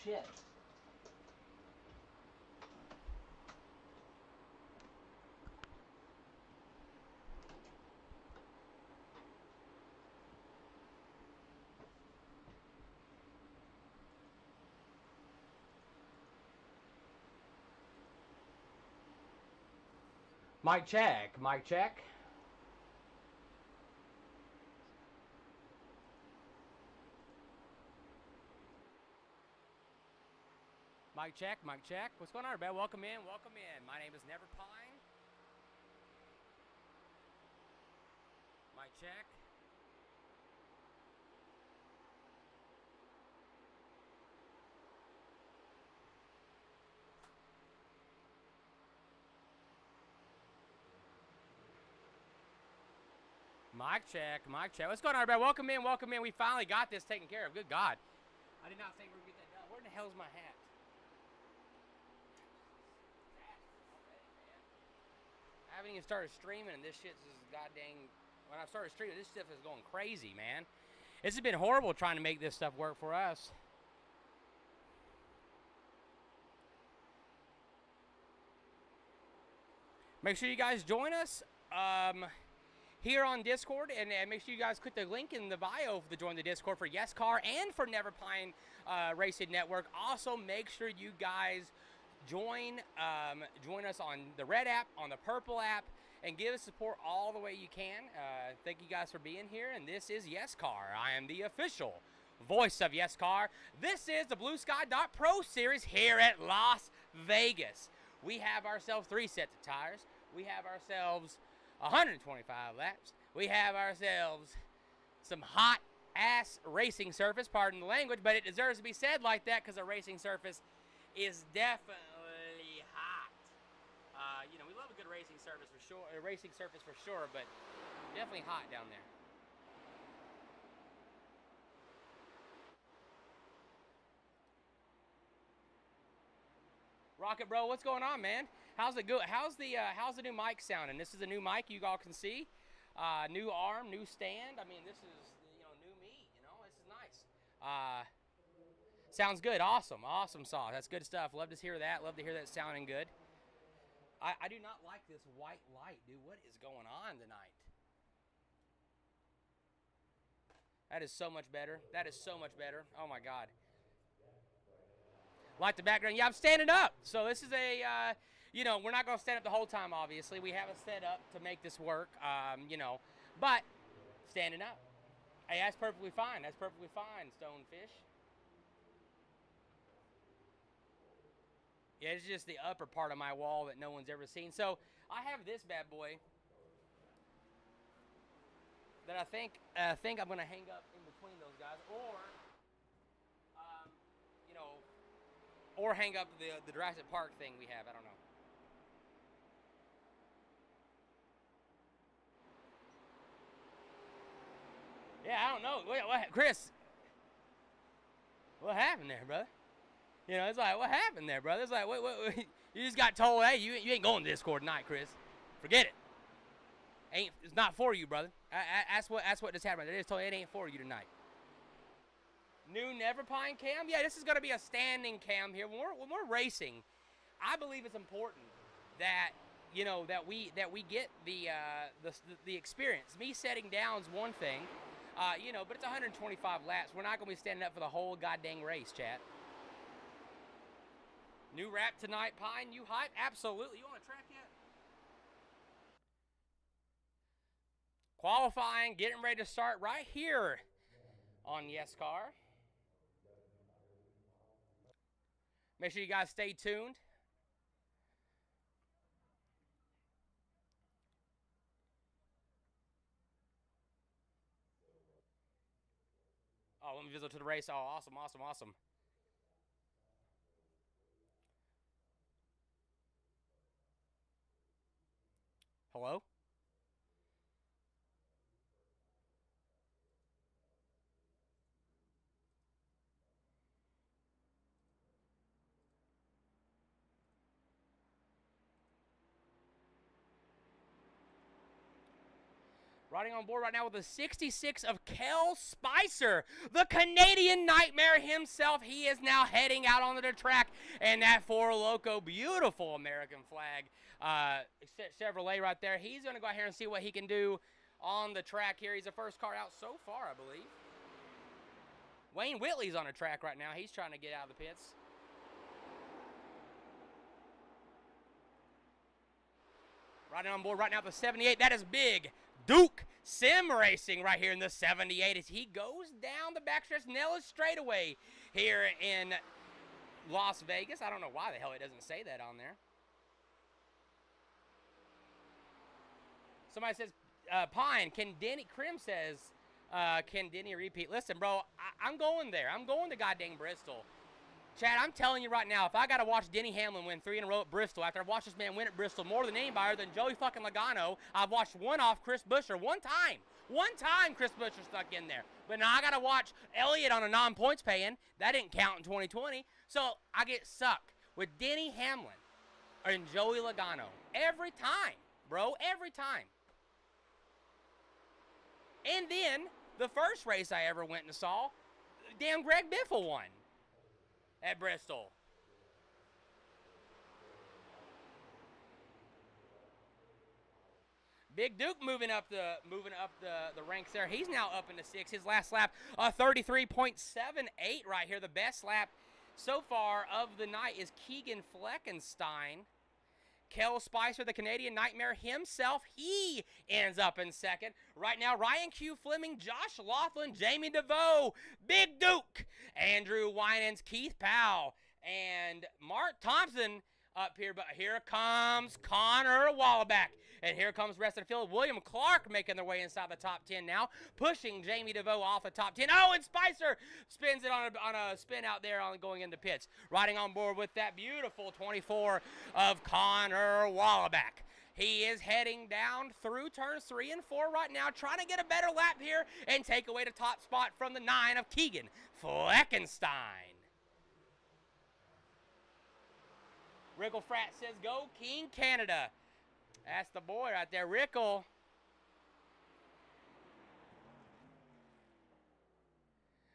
shit. Mic check, mic check. Mic check, mic check. What's going on, everybody? Welcome in, welcome in. My name is Neverpine. Mic check. Mic check, mic check. What's going on, everybody? Welcome in, welcome in. We finally got this taken care of. Good God. I did not think we were going to get that done. Where the hell is my hat? I haven't even started streaming, and this shit is goddamn. When I started streaming, this stuff is going crazy, man. This has been horrible trying to make this stuff work for us. Make sure you guys join us here on Discord, and make sure you guys click the link in the bio to join the Discord for Yescar and for Neverpine Racing Network. Also, make sure you guys join us on the red app, on the purple app, and give us support all the way you can. Thank you guys for being here, and this is Yescar. I am the official voice of Yescar. This is the Blue Sky Pro Series here at Las Vegas. We have ourselves 3 sets of tires. We have ourselves 125 laps. We have ourselves some hot ass racing surface, pardon the language, but it deserves to be said like that because the racing surface is definitely hot. You know, we love a good racing surface for sure, but definitely hot down there. Rocket Bro, what's going on, man? How's it go? How's the new mic sounding? This is a new mic you all can see. New arm, new stand. I mean, this is, you know, new me, you know. This is nice. Sounds good. Awesome. Awesome sauce. That's good stuff. Love to hear that. Love to hear that sounding good. I do not like this white light, dude. What is going on tonight? That is so much better. That is so much better. Oh, my God. Like the background. Yeah, I'm standing up. So this is a, you know, we're not going to stand up the whole time, obviously. We have it set up to make this work, you know. But standing up. Hey, that's perfectly fine. That's perfectly fine, Stonefish. Yeah, it's just the upper part of my wall that no one's ever seen. So I have this bad boy that I think I'm going to hang up in between those guys, or you know, or hang up the Jurassic Park thing we have. I don't know. Yeah, I don't know. What, Chris? What happened there, brother? You know, it's like, what happened there, brother? It's like, what you just got told, hey, you ain't going to Discord tonight, Chris. Forget it. It's not for you, brother. That's what just happened. They just told you it ain't for you tonight. New Neverpine cam? Yeah, this is going to be a standing cam here. When we're racing, I believe it's important that, you know, that we get the experience. Me setting down is one thing, you know, but it's 125 laps. We're not going to be standing up for the whole goddamn race, chat. New wrap tonight, Pine. New hype? Absolutely. You on a track yet? Qualifying, getting ready to start right here on Yescar. Make sure you guys stay tuned. Oh, let me visit to the race. Oh, awesome, awesome, awesome. Hello? Riding on board right now with a 66 of Kel Spicer, the Canadian Nightmare himself. He is now heading out onto the track, and that Four Loko, beautiful American flag Chevrolet right there. He's going to go out here and see what he can do on the track here. He's the first car out so far, I believe. Wayne Whitley's on the track right now. He's trying to get out of the pits. Riding on board right now the 78. That is big Duke Sim Racing right here in the 78 as he goes down the backstretch, Nellis straightaway here in Las Vegas. I don't know why the hell it doesn't say that on there. Somebody says, Pine, can Denny, Krim says, can Denny repeat? Listen, bro, I'm going there. I'm going to goddamn Bristol. Chad, I'm telling you right now, if I got to watch Denny Hamlin win 3 in a row at Bristol, after I've watched this man win at Bristol more than anybody other than Joey fucking Logano, I've watched one off Chris Buescher one time. One time Chris Buescher stuck in there. But now I got to watch Elliott on a non-points paying. That didn't count in 2020. So I get sucked with Denny Hamlin and Joey Logano. Every time, bro, every time. And then, the first race I ever went and saw, damn Greg Biffle won at Bristol. Big Duke moving up the ranks there. He's now up into 6. His last lap, 33.78 right here. The best lap so far of the night is Keegan Fleckenstein. Kel Spicer, the Canadian Nightmare himself, he ends up in second. Right now, Ryan Q. Fleming, Josh Laughlin, Jamie DeVoe, Big Duke, Andrew Winans, Keith Powell, and Mark Thompson up here. But here comes Connor Wallaback. And here comes the rest of the field. William Clark making their way inside the top 10 now, pushing Jamie DeVoe off the top 10. Oh, and Spicer spins it on a spin out there on going into pits. Riding on board with that beautiful 24 of Connor Wallaback. He is heading down through turns 3 and 4 right now, trying to get a better lap here and take away the top spot from the 9 of Keegan Fleckenstein. Rickle Frat says, go King Canada. That's the boy right there, Rickle.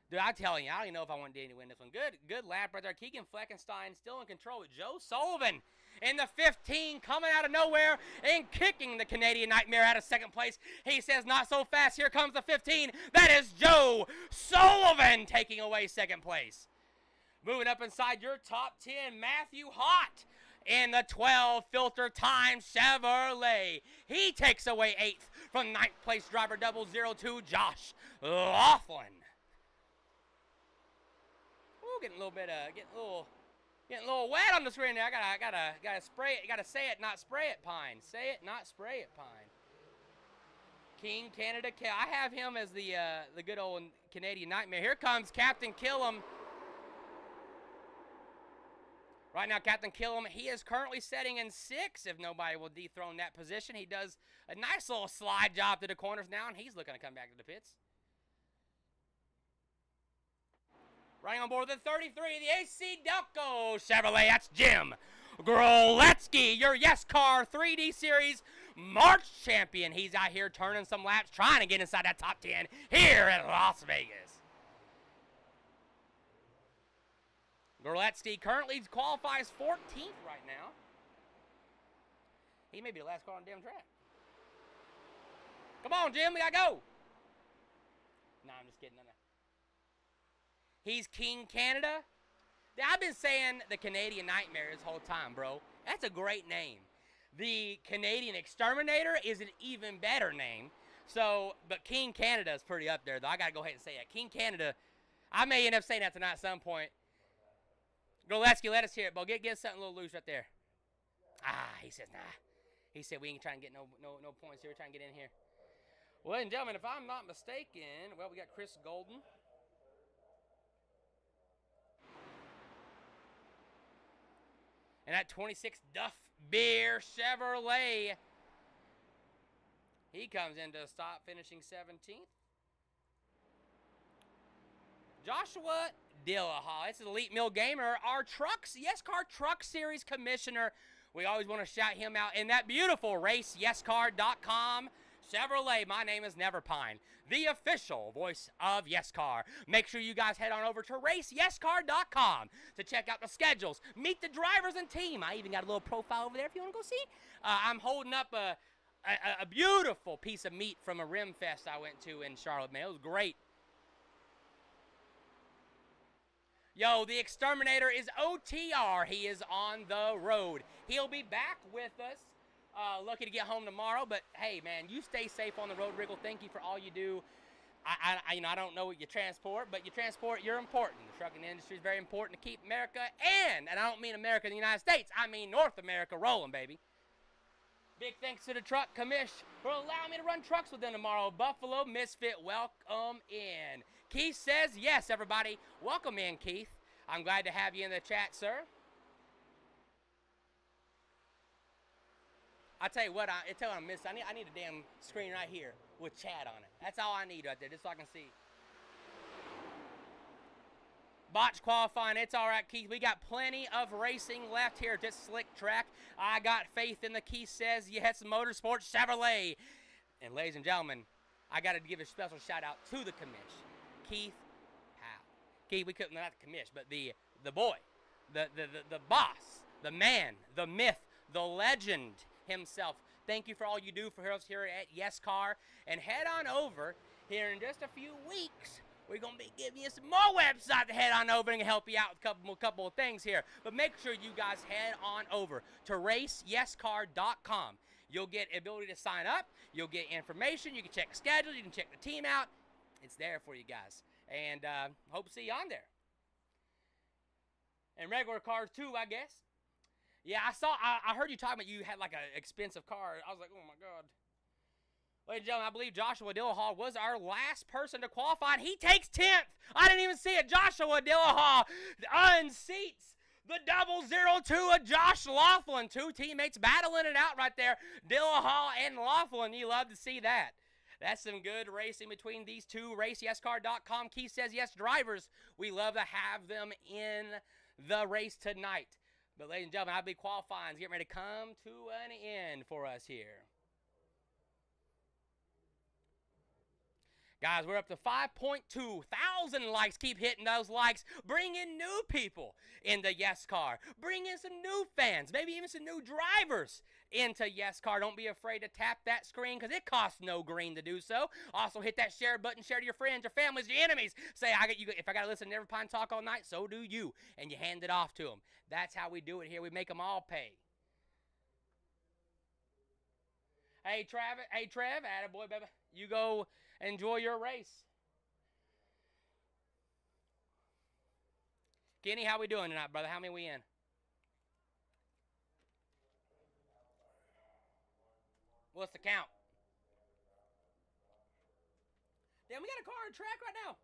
Dude, I'm telling you, I don't even know if I want Danny to win this one. Good lap right there. Keegan Fleckenstein still in control with Joe Sullivan in the 15, coming out of nowhere and kicking the Canadian Nightmare out of second place. He says, not so fast. Here comes the 15. That is Joe Sullivan taking away second place. Moving up inside your top 10, Matthew Hott in the 12 filter time Chevrolet. He takes away 8th from 9th place driver 002 Josh Laughlin. Ooh, getting a little bit getting a little wet on the screen there. I gotta spray it. Gotta say it, not spray it, Pine. Say it, not spray it, Pine. King Canada. I have him as the good old Canadian Nightmare. Here comes Captain Killam. Right now, Captain Killam, he is currently setting in 6 if nobody will dethrone that position. He does a nice little slide job to the corners now, and he's looking to come back to the pits. Riding on board the 33, the AC Delco Chevrolet, that's Jim Groletsky, your Yescar 3D Series March champion. He's out here turning some laps, trying to get inside that top 10 here in Las Vegas. Gorletsky currently qualifies 14th right now. He may be the last car on the damn track. Come on, Jim, we gotta go. No, I'm just kidding. No. He's King Canada. I've been saying the Canadian Nightmare this whole time, bro. That's a great name. The Canadian Exterminator is an even better name. So, but King Canada is pretty up there, though. I gotta go ahead and say that. King Canada, I may end up saying that tonight at some point. Goletsky, let us hear it, Bo. Get something a little loose right there. He says, nah. He said, we ain't trying to get no points here. We're trying to get in here. Well, ladies and gentlemen, if I'm not mistaken, well, we got Chris Golden. And that 26 Duff Beer Chevrolet, he comes into a stop, finishing 17th. Joshua Dillaha, this is Elite Mill Gamer, our Yescar Truck Series Commissioner. We always want to shout him out in that beautiful race, Yescar.com Chevrolet, my name is Never Pine, the official voice of Yescar. Make sure you guys head on over to raceyescar.com to check out the schedules, meet the drivers and team. I even got a little profile over there if you want to go see. I'm holding up a beautiful piece of meat from a Rim Fest I went to in Charlotte, man. It was great. Yo, the Exterminator is OTR. He is on the road. He'll be back with us. Lucky to get home tomorrow, but hey, man, you stay safe on the road, Wriggle. Thank you for all you do. I don't know what you transport, but you transport, you're important. The trucking industry is very important to keep America and I don't mean America in the United States, I mean North America rolling, baby. Big thanks to the truck commish for allowing me to run trucks with them tomorrow. Buffalo Misfit, welcome in. Keith says yes, everybody. Welcome in, Keith. I'm glad to have you in the chat, sir. I tell you what, I tell you what I miss. I need a damn screen right here with chat on it. That's all I need right there, just so I can see. Botch qualifying, it's all right, Keith. We got plenty of racing left here at this slick track. I got faith in the Keith says yes, Motorsports Chevrolet. And ladies and gentlemen, I got to give a special shout out to the commish, Keith Howe. Keith, we couldn't, not the commish, but the boy, the boss, the man, the myth, the legend himself. Thank you for all you do for us here at Yescar. And head on over here in just a few weeks. We're going to be giving you some more websites to head on over and help you out with a couple of things here. But make sure you guys head on over to raceyescar.com. You'll get ability to sign up. You'll get information. You can check the schedule. You can check the team out. It's there for you guys. And hope to see you on there. And regular cars too, I guess. Yeah, I heard you talking about you had like an expensive car. I was like, oh my God. Ladies and gentlemen, I believe Joshua Dillahaw was our last person to qualify, and he takes 10th. I didn't even see it. Joshua Dillahaw unseats the 002 of Josh Laughlin. Two teammates battling it out right there. Dillahaw and Laughlin. You love to see that. That's some good racing between these two. RaceYescar.com. Keith says yes, drivers. We love to have them in the race tonight. But ladies and gentlemen, I believe qualifying is getting ready to come to an end for us here. Guys, we're up to 5.2 thousand likes. Keep hitting those likes. Bring in new people into Yescar. Bring in some new fans, maybe even some new drivers into Yescar. Don't be afraid to tap that screen because it costs no green to do so. Also, hit that share button. Share to your friends, your families, your enemies. Say, if I got to listen to Never Pine talk all night, so do you. And you hand it off to them. That's how we do it here. We make them all pay. Hey, Trev, attaboy, baby. You go enjoy your race. Kenny, how we doing tonight, brother? How many we in? What's the count? Damn, we got a car on track right now.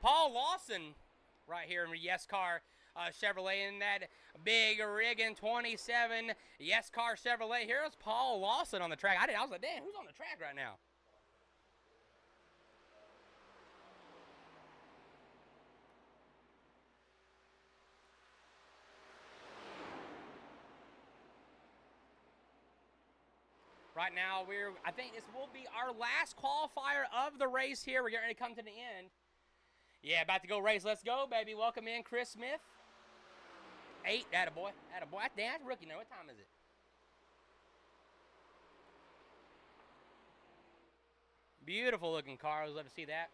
Paul Lawson right here in Yescar Chevrolet in that big rigging 27 Yescar Chevrolet. Here's Paul Lawson on the track. I was like, damn, who's on the track right now? Right now, I think this will be our last qualifier of the race here. We're getting ready to come to the end. Yeah, about to go race. Let's go, baby. Welcome in, Chris Smith. 8, attaboy. Attaboy. Damn, that's rookie now. What time is it? Beautiful looking car. I was love to see that.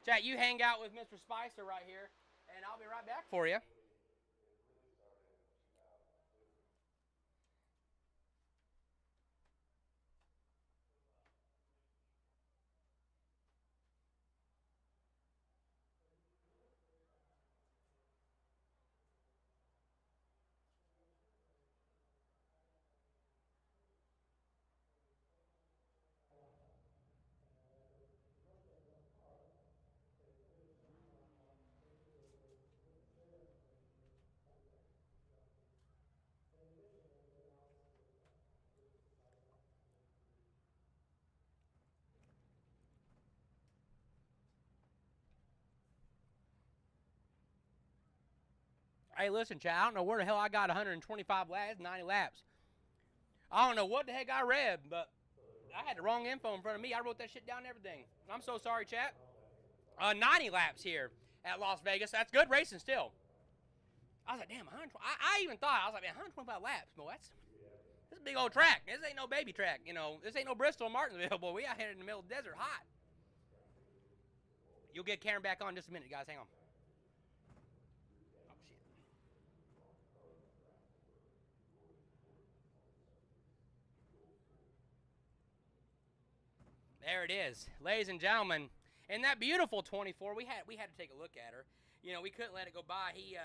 Chat, you hang out with Mr. Spicer right here, and I'll be right back for you. Hey, listen, chat, I don't know where the hell I got 125 laps, 90 laps. I don't know what the heck I read, but I had the wrong info in front of me. I wrote that shit down and everything. I'm so sorry, chat. 90 laps here at Las Vegas. That's good racing still. I was like, damn, 120. I even thought, I was like, man, 125 laps, boy, this is a big old track. This ain't no baby track, you know. This ain't no Bristol or Martinsville, boy. We out here in the middle of the desert, hot. You'll get Karen back on in just a minute, guys. Hang on. Oh, shit. There it is, ladies and gentlemen. And that beautiful 24, we had to take a look at her. You know, we couldn't let it go by. He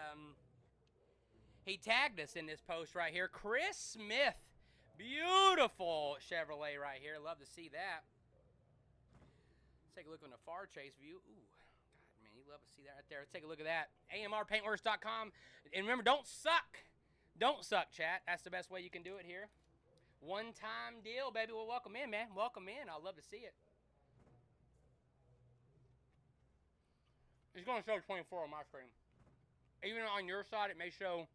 tagged us in this post right here. Chris Smith, beautiful Chevrolet right here. Love to see that. Let's take a look on the far chase view. Ooh, God, man, you love to see that right there. Let's take a look at that. AMRPaintworks.com. And remember, don't suck. Don't suck, chat. That's the best way you can do it here. One-time deal, baby. Well, welcome in, man. Welcome in. I'd love to see it. It's going to show 24 on my screen. Even on your side, it may show.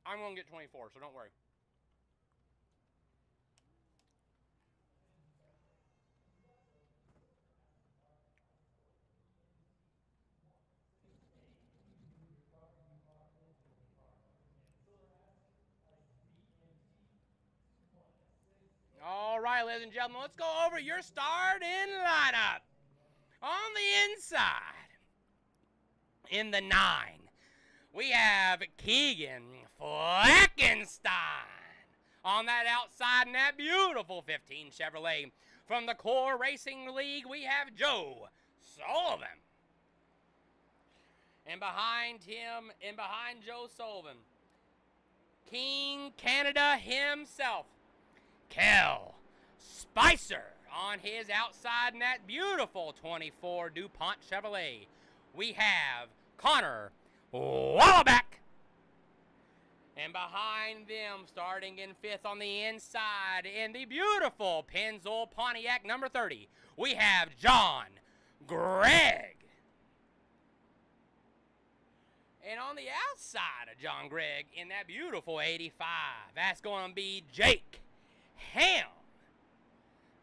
I'm going to get 24, so don't worry. All right, ladies and gentlemen, let's go over your starting lineup. On the inside, in the 9, we have Keegan Fleckenstein. On that outside in that beautiful 15 Chevrolet. From the Core Racing League, we have Joe Sullivan. And behind him, and behind Joe Sullivan, King Canada himself, Kel Spicer. On his outside in that beautiful 24 DuPont Chevrolet, we have Connor Wallaback. And behind them, starting in 5th on the inside, in the beautiful Pennzoil Pontiac number 30, we have John Gregg. And on the outside of John Gregg, in that beautiful 85, that's going to be Jake Ham.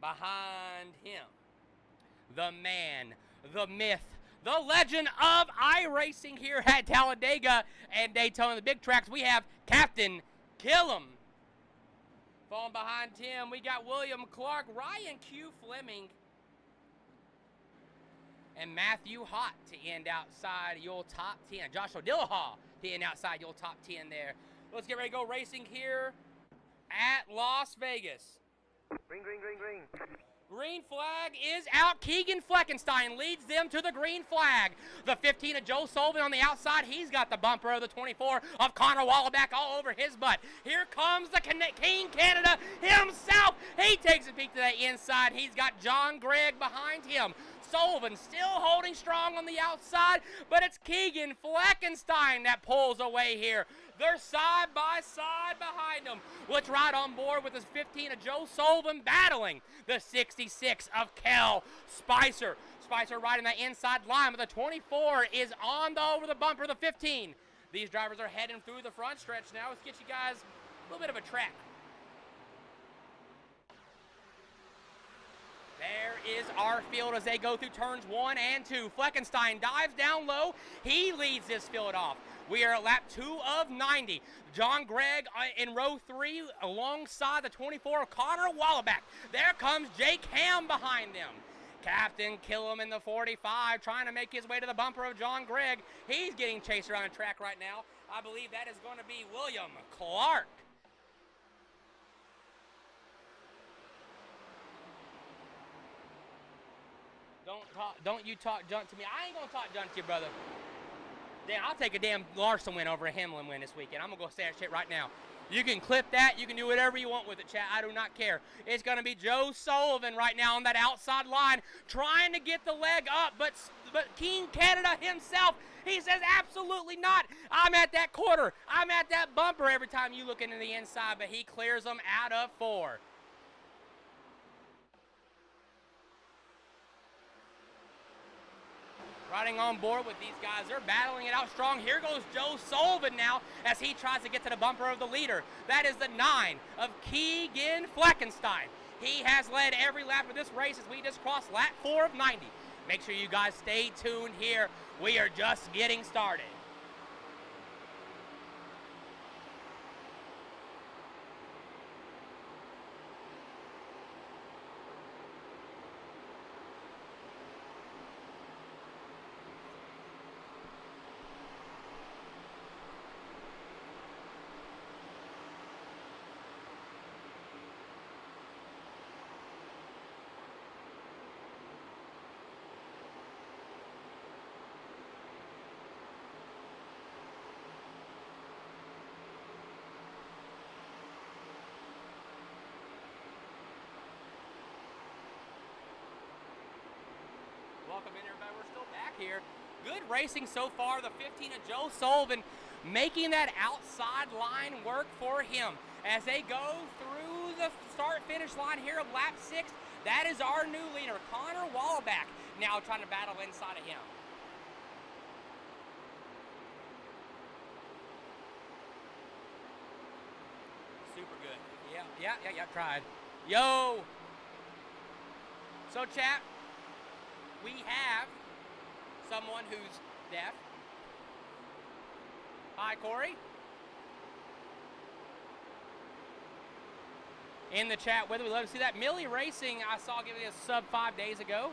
Behind him, the man, the myth, the legend of iRacing here at Talladega and Daytona, the big tracks, we have Captain Killam. Falling behind him, we got William Clark, Ryan Q. Fleming, and Matthew Hott to end outside your top 10. Joshua Dillahaw to end outside your top 10 there. Let's get ready to go racing here at Las Vegas. Green, green, green, green. Green flag is out. Keegan Fleckenstein leads them to the green flag. The 15 of Joe Sullivan on the outside. He's got the bumper of the 24 of Connor Wallaback all over his butt. Here comes the King Canada himself. He takes a peek to the inside. He's got John Gregg behind him. Sullivan still holding strong on the outside, but it's Keegan Fleckenstein that pulls away here. They're side by side behind them. Let's ride on board with this 15 of Joe Sullivan battling the 66 of Kel Spicer. Spicer riding that inside line, but the 24 is on over the bumper of the 15. These drivers are heading through the front stretch now. Let's get you guys a little bit of a track. There is our field as they go through turns 1 and 2. Fleckenstein dives down low. He leads this field off. We are at lap 2 of 90. John Gregg in row 3 alongside the 24 of Connor Wallaback. There comes Jake Ham behind them. Captain Killam in the 45 trying to make his way to the bumper of John Gregg. He's getting chased around the track right now. I believe that is going to be William Clark. Don't you talk junk to me. I ain't gonna talk junk to you, brother. Damn, I'll take a damn Larson win over a Hamlin win this weekend. I'm gonna go say that shit right now. You can clip that. You can do whatever you want with it, chat. I do not care. It's gonna be Joe Sullivan right now on that outside line, trying to get the leg up, but King Canada himself, he says absolutely not. I'm at that quarter. I'm at that bumper every time you look into the inside, but he clears them out of 4. Riding on board with these guys. They're battling it out strong. Here goes Joe Sullivan now as he tries to get to the bumper of the leader. That is the 9 of Keegan Fleckenstein. He has led every lap of this race as we just crossed lap 4 of 90. Make sure you guys stay tuned here. We are just getting started. Welcome in, everybody. We're still back here. Good racing so far. The 15 of Joe Sullivan making that outside line work for him as they go through the start-finish line here of lap 6. That is our new leader, Connor Wallback, now trying to battle inside of him. Super good. Yeah, tried. Yo! So, chat, we have someone who's deaf. Hi, Corey. In the chat with us. We'd love to see that. Millie Racing, I saw giving us sub 5 days ago.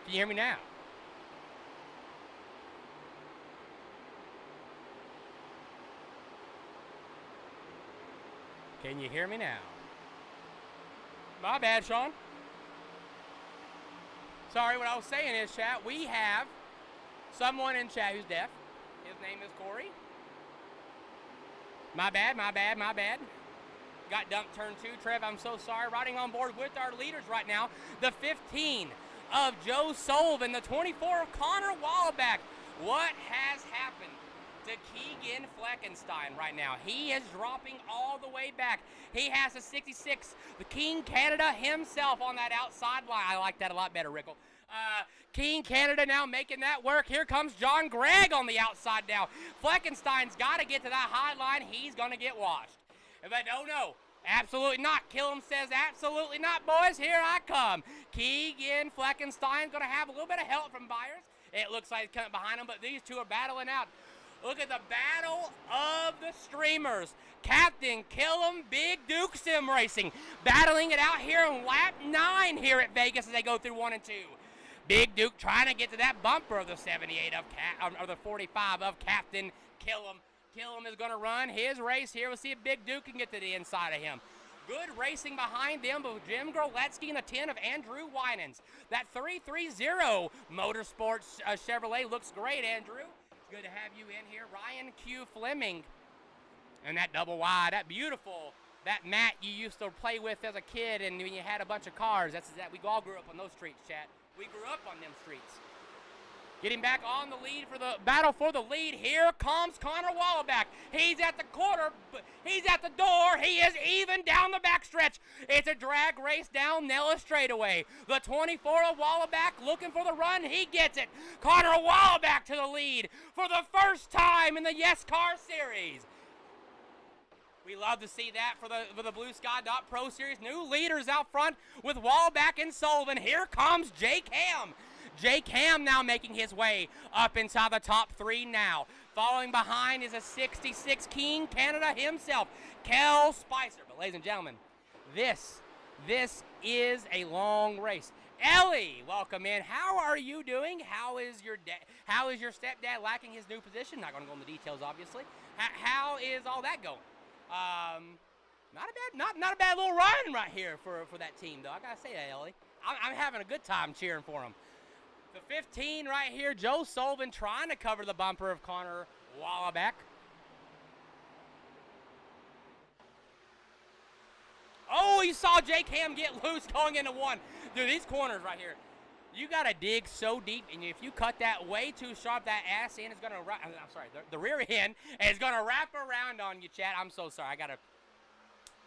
Can you hear me now? Can you hear me now? My bad, Sean. Sorry, what I was saying is, chat, we have someone in chat who's deaf. His name is Corey. My bad. Got dumped turn 2. Trev, I'm so sorry. Riding on board with our leaders right now. The 15 of Joe Sullivan. The 24 of Connor Wallback. What has happened to Keegan Fleckenstein right now? He is dropping all the way back. He has a 66. The King Canada himself on that outside line. I like that a lot better, Rickle. King Canada now making that work. Here comes John Gregg on the outside now. Fleckenstein's got to get to that high line. He's going to get washed. But no, absolutely not. Killam says absolutely not, boys. Here I come. Keegan Fleckenstein's going to have a little bit of help from Byers. It looks like he's coming behind him, but these two are battling out. Look at the battle of the streamers. Captain Killam, Big Duke Sim Racing, battling it out here on lap 9 here at Vegas as they go through 1 and 2. Big Duke trying to get to that bumper of the 78 of the 45 of Captain Killam. Killam is going to run his race here. We'll see if Big Duke can get to the inside of him. Good racing behind them, but Jim Groletsky and the 10 of Andrew Winans. That 330 Motorsports Chevrolet looks great, Andrew. Good to have you in here. Ryan Q. Fleming. And that double wide, that beautiful, that mat you used to play with as a kid and when you had a bunch of cars. That's that. We all grew up on those streets, chat. We grew up on them streets. Getting back on the lead for the battle for the lead. Here comes Connor Wallback. He's at the quarter. He's at the door. He is even down the backstretch. It's a drag race down Nellis straightaway. The 24 of Wallback looking for the run. He gets it. Connor Wallback to the lead for the first time in the Yescar series. We love to see that for the Blue Sky Pro Series. New leaders out front with Wallback and Sullivan. Here comes Jake Ham. Jake Ham now making his way up inside the top 3 now. Following behind is a 66 King Canada himself, Kel Spicer. But ladies and gentlemen, this is a long race. Ellie, welcome in. How are you doing? How is your stepdad lacking his new position? Not going to go into details, obviously. How is all that going? Not a bad little run right here for that team, though. I gotta say that, Ellie. I'm having a good time cheering for him. The 15 right here, Joe Sullivan trying to cover the bumper of Connor Wallback. Oh, you saw Jake Ham get loose going into 1. Dude, these corners right here, you got to dig so deep, and if you cut that way too sharp, that ass end is going to, I'm sorry, the rear end is going to wrap around on you, Chad. I'm so sorry. I got a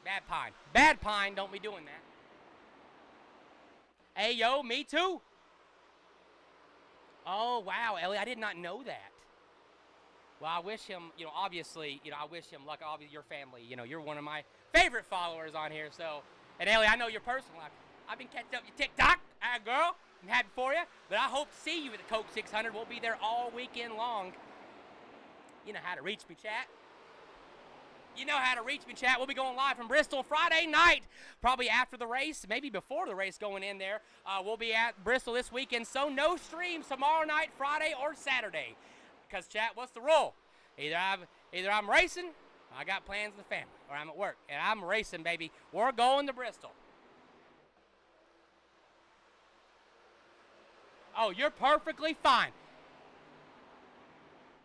bad pine. Bad pine, don't be doing that. Hey, yo, me too. Oh, wow, Ellie, I did not know that. Well, I wish him, obviously, I wish him luck. Obviously, your family, you're one of my favorite followers on here. So, and Ellie, I know your personal life. I've been catching up your TikTok, girl. I'm happy for you. But I hope to see you at the Coke 600. We'll be there all weekend long. You know how to reach me, chat. You know how to reach me, chat. We'll be going live from Bristol Friday night, probably after the race, maybe before the race going in there. We'll be at Bristol this weekend, so no streams tomorrow night, Friday, or Saturday. Because, chat, what's the rule? Either I'm racing, I got plans with the family, or I'm at work. And I'm racing, baby. We're going to Bristol. Oh, you're perfectly fine.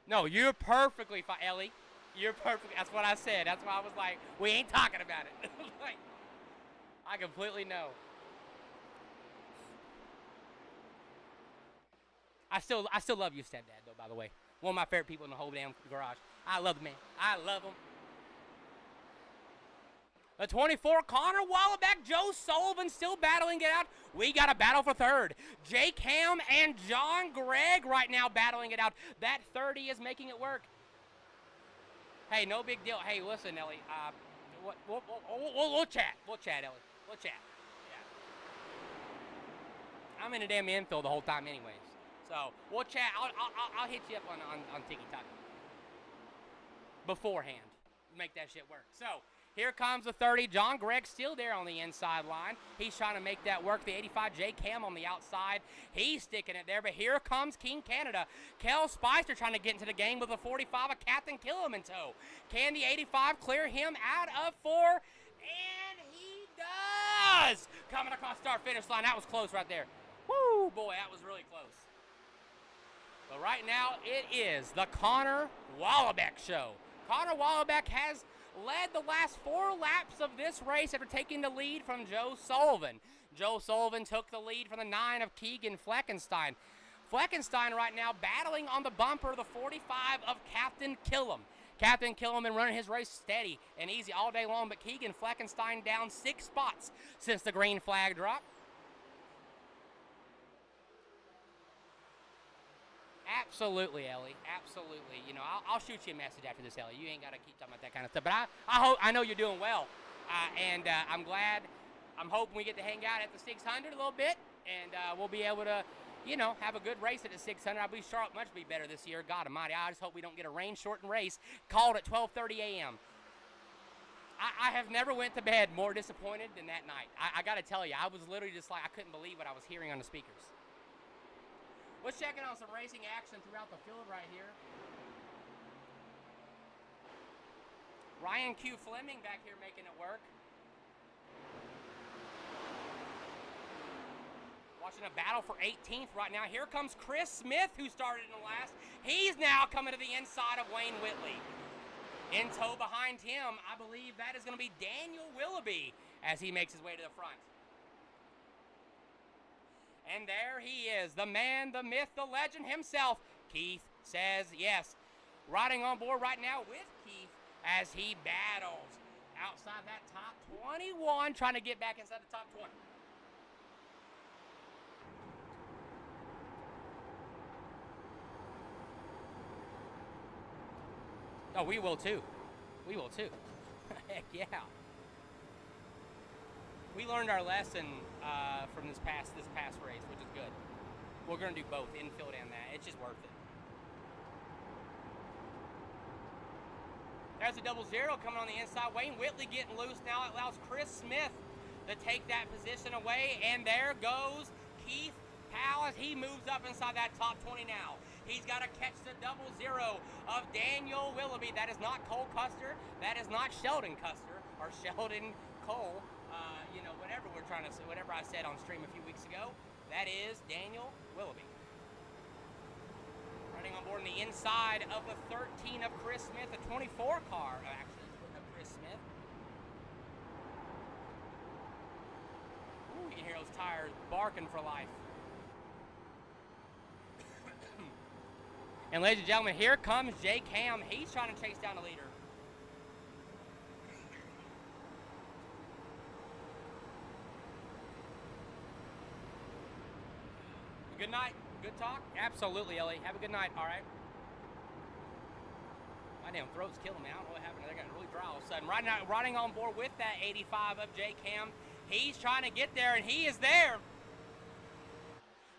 No, you're perfectly fine, Ellie. You're perfect. That's what I said. That's why I was like, we ain't talking about it. Like, I completely know. I still love you, stepdad, though, by the way. One of my favorite people in the whole damn garage. I love the man. I love him. The 24, Connor Wallaback, Joe Sullivan still battling it out. We got a battle for third. Jake Ham and John Gregg right now battling it out. That 30 is making it work. Hey, no big deal. Hey, listen, Ellie. We'll chat. We'll chat, Ellie. We'll chat. Yeah. I'm in the damn infield the whole time anyways. So, we'll chat. I'll hit you up on TikTok beforehand. Make that shit work. So, here comes the 30. John Gregg still there on the inside line. He's trying to make that work. The 85, Jake Ham on the outside. He's sticking it there, but here comes King Canada. Kel Spicer trying to get into the game with a 45 of Captain Killam in tow. Can the 85 clear him out of 4? And he does! Coming across start finish line. That was close right there. Woo, boy, that was really close. But right now, it is the Connor Wallaback show. Connor Wallaback has led the last 4 laps of this race after taking the lead from Joe Sullivan. Joe Sullivan took the lead from the 9 of Keegan Fleckenstein. Fleckenstein right now battling on the bumper of the 45 of Captain Killam. Captain Killam been running his race steady and easy all day long, but Keegan Fleckenstein down 6 spots since the green flag drop. Absolutely, Ellie. Absolutely. I'll shoot you a message after this, Ellie. You ain't got to keep talking about that kind of stuff. But I know you're doing well. And I'm glad. I'm hoping we get to hang out at the 600 a little bit. And we'll be able to, have a good race at the 600. I believe Charlotte much be better this year. God almighty. I just hope we don't get a rain-shortened race called at 12:30 a.m. I have never went to bed more disappointed than that night. I got to tell you, I was literally just like, I couldn't believe what I was hearing on the speakers. We're checking on some racing action throughout the field right here. Ryan Q. Fleming back here making it work. Watching a battle for 18th right now. Here comes Chris Smith, who started in the last. He's now coming to the inside of Wayne Whitley. In tow behind him, I believe that is going to be Daniel Willoughby as he makes his way to the front. And there he is, the man, the myth, the legend himself. Keith says yes. Riding on board right now with Keith as he battles outside that top 21, trying to get back inside the top 20. Oh, we will too. We will too. Heck yeah. We learned our lesson from this past race, which is good. We're going to do both, infield and that. It's just worth it. There's a 0-0 coming on the inside. Wayne Whitley getting loose now. It allows Chris Smith to take that position away. And there goes Keith Powell as he moves up inside that top 20 now. He's got to catch the 0-0 of Daniel Willoughby. That is not Cole Custer. That is not Sheldon Custer or Sheldon Cole. Whatever we're trying to say, whatever I said on stream a few weeks ago, that is Daniel Willoughby. Running on board on the inside of the 13 of Chris Smith, a 24 car, actually, of Chris Smith. Ooh, you can hear those tires barking for life. And ladies and gentlemen, here comes Jake Ham. He's trying to chase down the leader. talk? Absolutely, Ellie. Have a good night. All right. My damn throat's killing me. I don't know what happened. They're getting really dry all of a sudden. Riding on board with that 85 of J Cam. He's trying to get there, and he is there.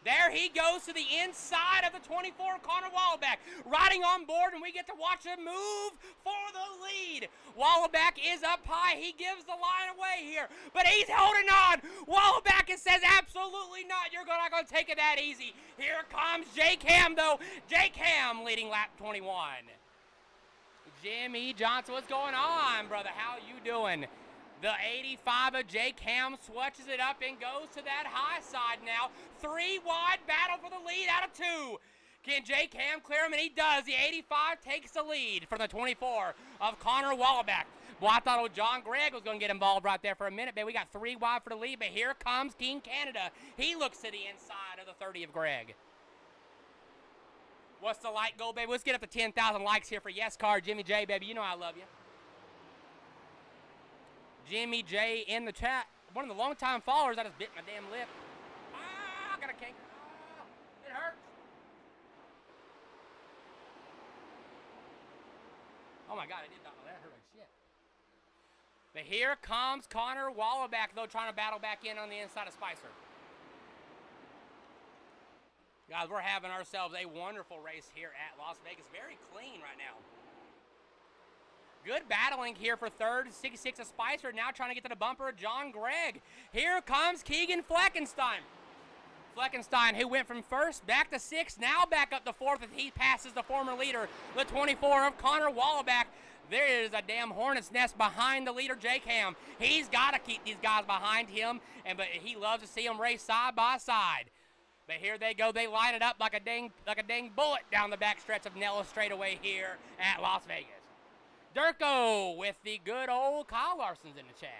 There he goes to the inside of the 24, Connor Wallback, riding on board, and we get to watch him move for the lead. Wallback is up high. He gives the line away here, but he's holding on. Wallback says, absolutely not. You're not going to take it that easy. Here comes J Cam, though. J Cam leading lap 21. Jimmy Johnson, what's going on, brother? How you doing? The 85 of J Cam switches it up and goes to that high side now. 3 wide, battle for the lead out of 2. Can J Cam clear him? And he does. The 85 takes the lead from the 24 of Connor Wallback. Well, I thought old John Gregg was going to get involved right there for a minute, but we got 3 wide for the lead, but here comes King Canada. He looks to the inside of the 30 of Gregg. What's the like goal, baby? Let's get up to 10,000 likes here for Yescar, Jimmy J, baby. You know I love you. Jimmy J in the chat. One of the long-time followers. I just bit my damn lip. Ah, I got a canker. Ah, it hurts. Oh my God, I did not know that. Hurt like shit. But here comes Connor Wallback, though, trying to battle back in on the inside of Spicer. Guys, we're having ourselves a wonderful race here at Las Vegas. Very clean right now. Good battling here for third. 66 of Spicer now trying to get to the bumper of John Gregg. Here comes Keegan Fleckenstein. Fleckenstein, who went from first back to sixth, now back up to fourth as he passes the former leader, the 24 of Connor Wallback. There is a damn hornet's nest behind the leader, J Cam. He's got to keep these guys behind him, but he loves to see them race side by side. But here they go. They line it up like a dang bullet down the backstretch of Nellis straightaway here at Las Vegas. Durko with the good old Kyle Larson's in the chat.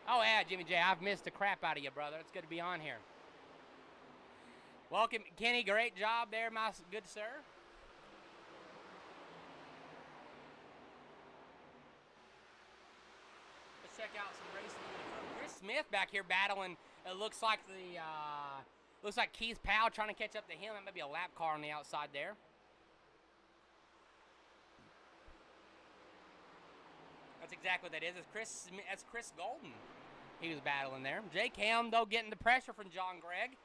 Oh, yeah, Jimmy J, I've missed the crap out of you, brother. It's good to be on here. Welcome, Kenny. Great job there, my good sir. Let's check out some racing. Chris Smith back here battling. It looks like Keith Powell trying to catch up to him. That might be a lap car on the outside there. That's exactly what that is. That's Chris Golden. He was battling there. J Cam, though, getting the pressure from John Gregg.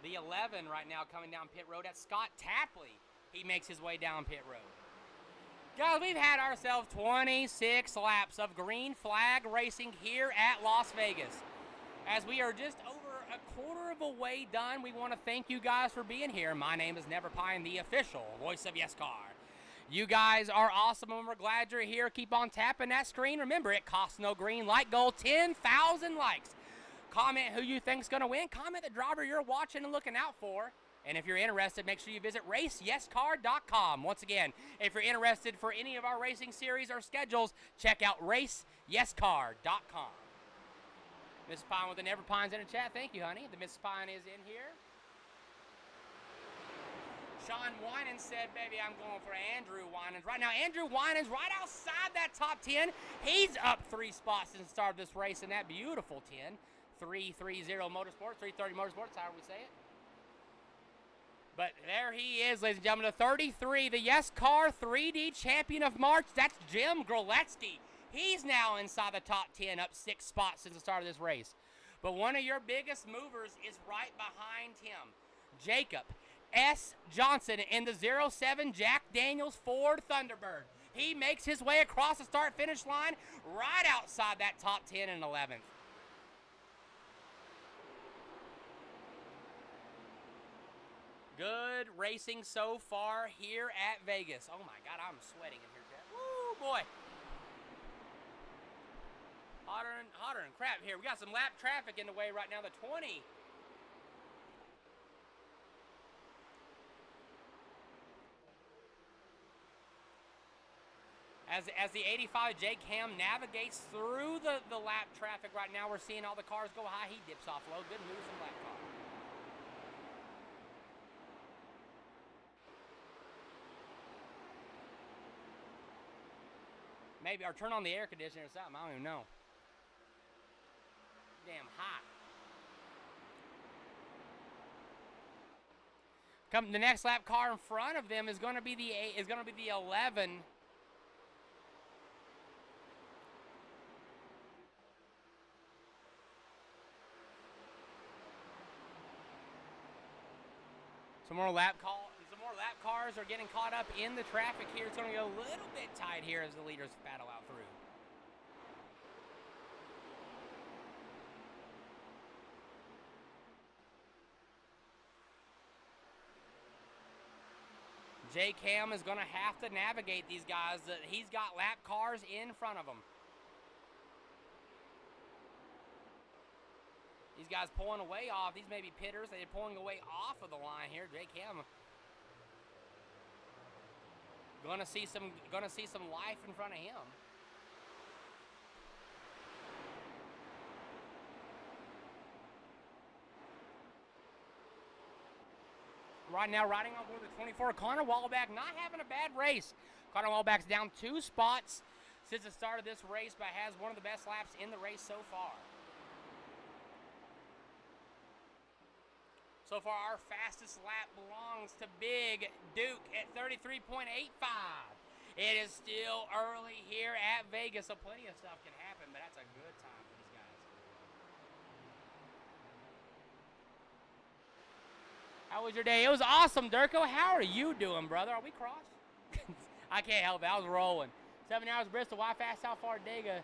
The 11 right now coming down pit road. That's Scott Tapley. He makes his way down pit road. Guys, we've had ourselves 26 laps of green flag racing here at Las Vegas. As we are just over a quarter of a way done, we want to thank you guys for being here. My name is Never Pine, the official voice of Yescar. You guys are awesome, and we're glad you're here. Keep on tapping that screen. Remember, it costs no green. Like goal, 10,000 likes. Comment who you think's going to win. Comment the driver you're watching and looking out for. And if you're interested, make sure you visit raceyescar.com. Once again, if you're interested for any of our racing series or schedules, check out raceyescar.com. Miss Pine with the Never Pines in the chat. Thank you, honey. The Miss Pine is in here. Sean Winans said, baby, I'm going for Andrew Winans. Right now, Andrew Winans right outside that top 10. He's up 3 spots since the start of this race in that beautiful 10. 330 Motorsports, 330 Motorsports, however we say it. But there he is, ladies and gentlemen, the 33, the Yescar 3D Champion of March. That's Jim Groletsky. He's now inside the top 10, up 6 spots since the start of this race. But one of your biggest movers is right behind him. Jacob S. Johnson in the 07 Jack Daniels Ford Thunderbird. He makes his way across the start-finish line right outside that top 10 and 11th. Good racing so far here at Vegas. Oh my God, I'm sweating in here, Jeff. Woo, boy. Hotter than crap here. We got some lap traffic in the way right now. The 20. As the 85 J Cam navigates through the lap traffic right now, we're seeing all the cars go high. He dips off low. Good moves from lap car. Maybe, or turn on the air conditioner or something. I don't even know. damn hot. Come the next lap car in front of them is going to be the 11. Some more lap cars are getting caught up in the traffic here. It's going to get a little bit tight here as the leaders battle out through. J Cam is going to have to navigate these guys. He's got lap cars in front of him. These guys pulling away off. These may be pitters. They're pulling away off of the line here. J Cam gonna see some life in front of him. Right now, riding on board the 24, Connor Wallback not having a bad race. Connor Wallback's down 2 spots since the start of this race, but has one of the best laps in the race so far. So far, our fastest lap belongs to Big Duke at 33.85. It is still early here at Vegas, so plenty of stuff can happen, but that's a good time for these guys. How was your day? It was awesome, Durko. How are you doing, brother? Are we crossed? I can't help it. I was rolling. 7 hours Bristol. Why fast? How far? Dega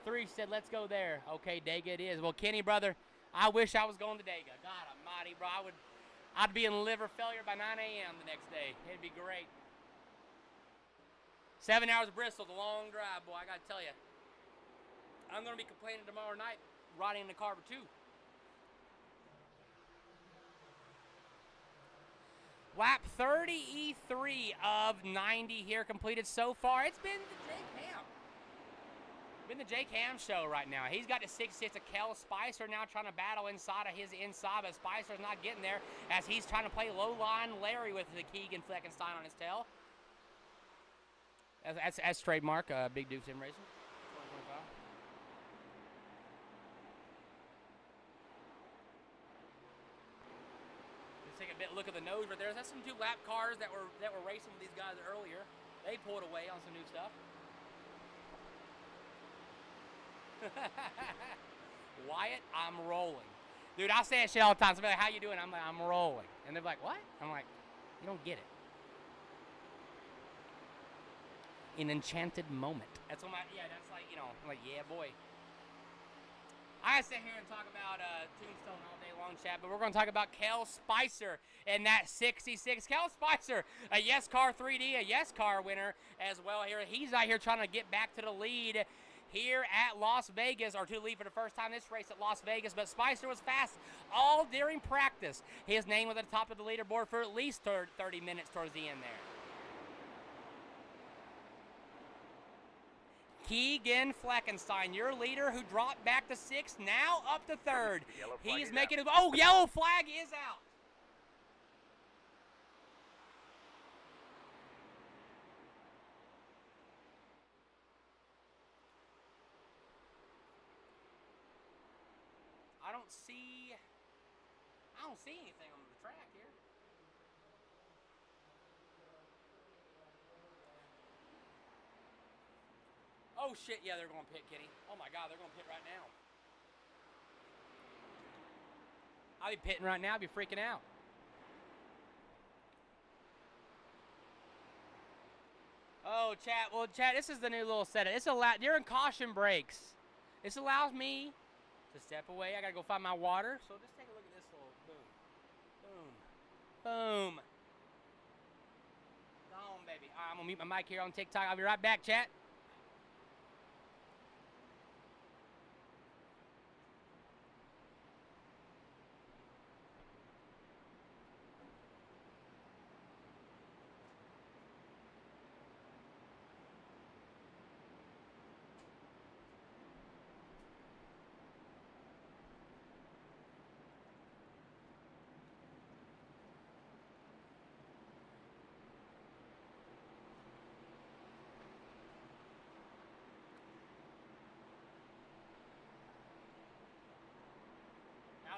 3 said, let's go there. Okay, Dega it is. Well, Kenny, brother, I wish I was going to Dega. God almighty, bro. I'd be in liver failure by 9 a.m. the next day. It'd be great. 7 hours of Bristol, the long drive, boy. I got to tell you. I'm going to be complaining tomorrow night riding in the car for 2. Lap 30 E3 of 90 here completed so far. It's been the J Cam. Been the J Cam show right now. He's got the 6-6 of Kel Spicer now trying to battle inside of his inside, but Spicer's not getting there as he's trying to play low line Larry with the Keegan Fleckenstein on his tail. That's trademark Big Duke Sim Racing. 2025. Let's take a look at the nose right there. That's some 2 lap cars that were racing with these guys earlier. They pulled away on some new stuff. Wyatt, I'm rolling. Dude, I say that shit all the time. Somebody like, how you doing? I'm like, I'm rolling. And they're like, what? I'm like, you don't get it. An enchanted moment. That's what that's like, I'm like, yeah, boy. I sit here and talk about Tombstone all day long, chat, but we're going to talk about Kel Spicer and that 66. Kel Spicer, a Yescar 3D, a Yescar winner as well here. He's out here trying to get back to the lead here at Las Vegas, or to lead for the first time this race at Las Vegas, but Spicer was fast all during practice. His name was at the top of the leaderboard for at least 30 minutes towards the end there. Keegan Fleckenstein, your leader who dropped back to 6th, now up to 3rd. He's making it. Oh, yellow flag is out. I don't see anything on the track here. Oh shit, yeah, they're going to pit, Kenny. Oh my God, they're going to pit right now. I'll be pitting right now, I'll be freaking out. Oh, chat, well, chat, this is the new little setup. During caution breaks, this allows me to step away. I gotta go find my water. So just take a look at this little boom. Boom. Boom. Go on, baby. All right, I'm gonna mute my mic here on TikTok. I'll be right back, chat.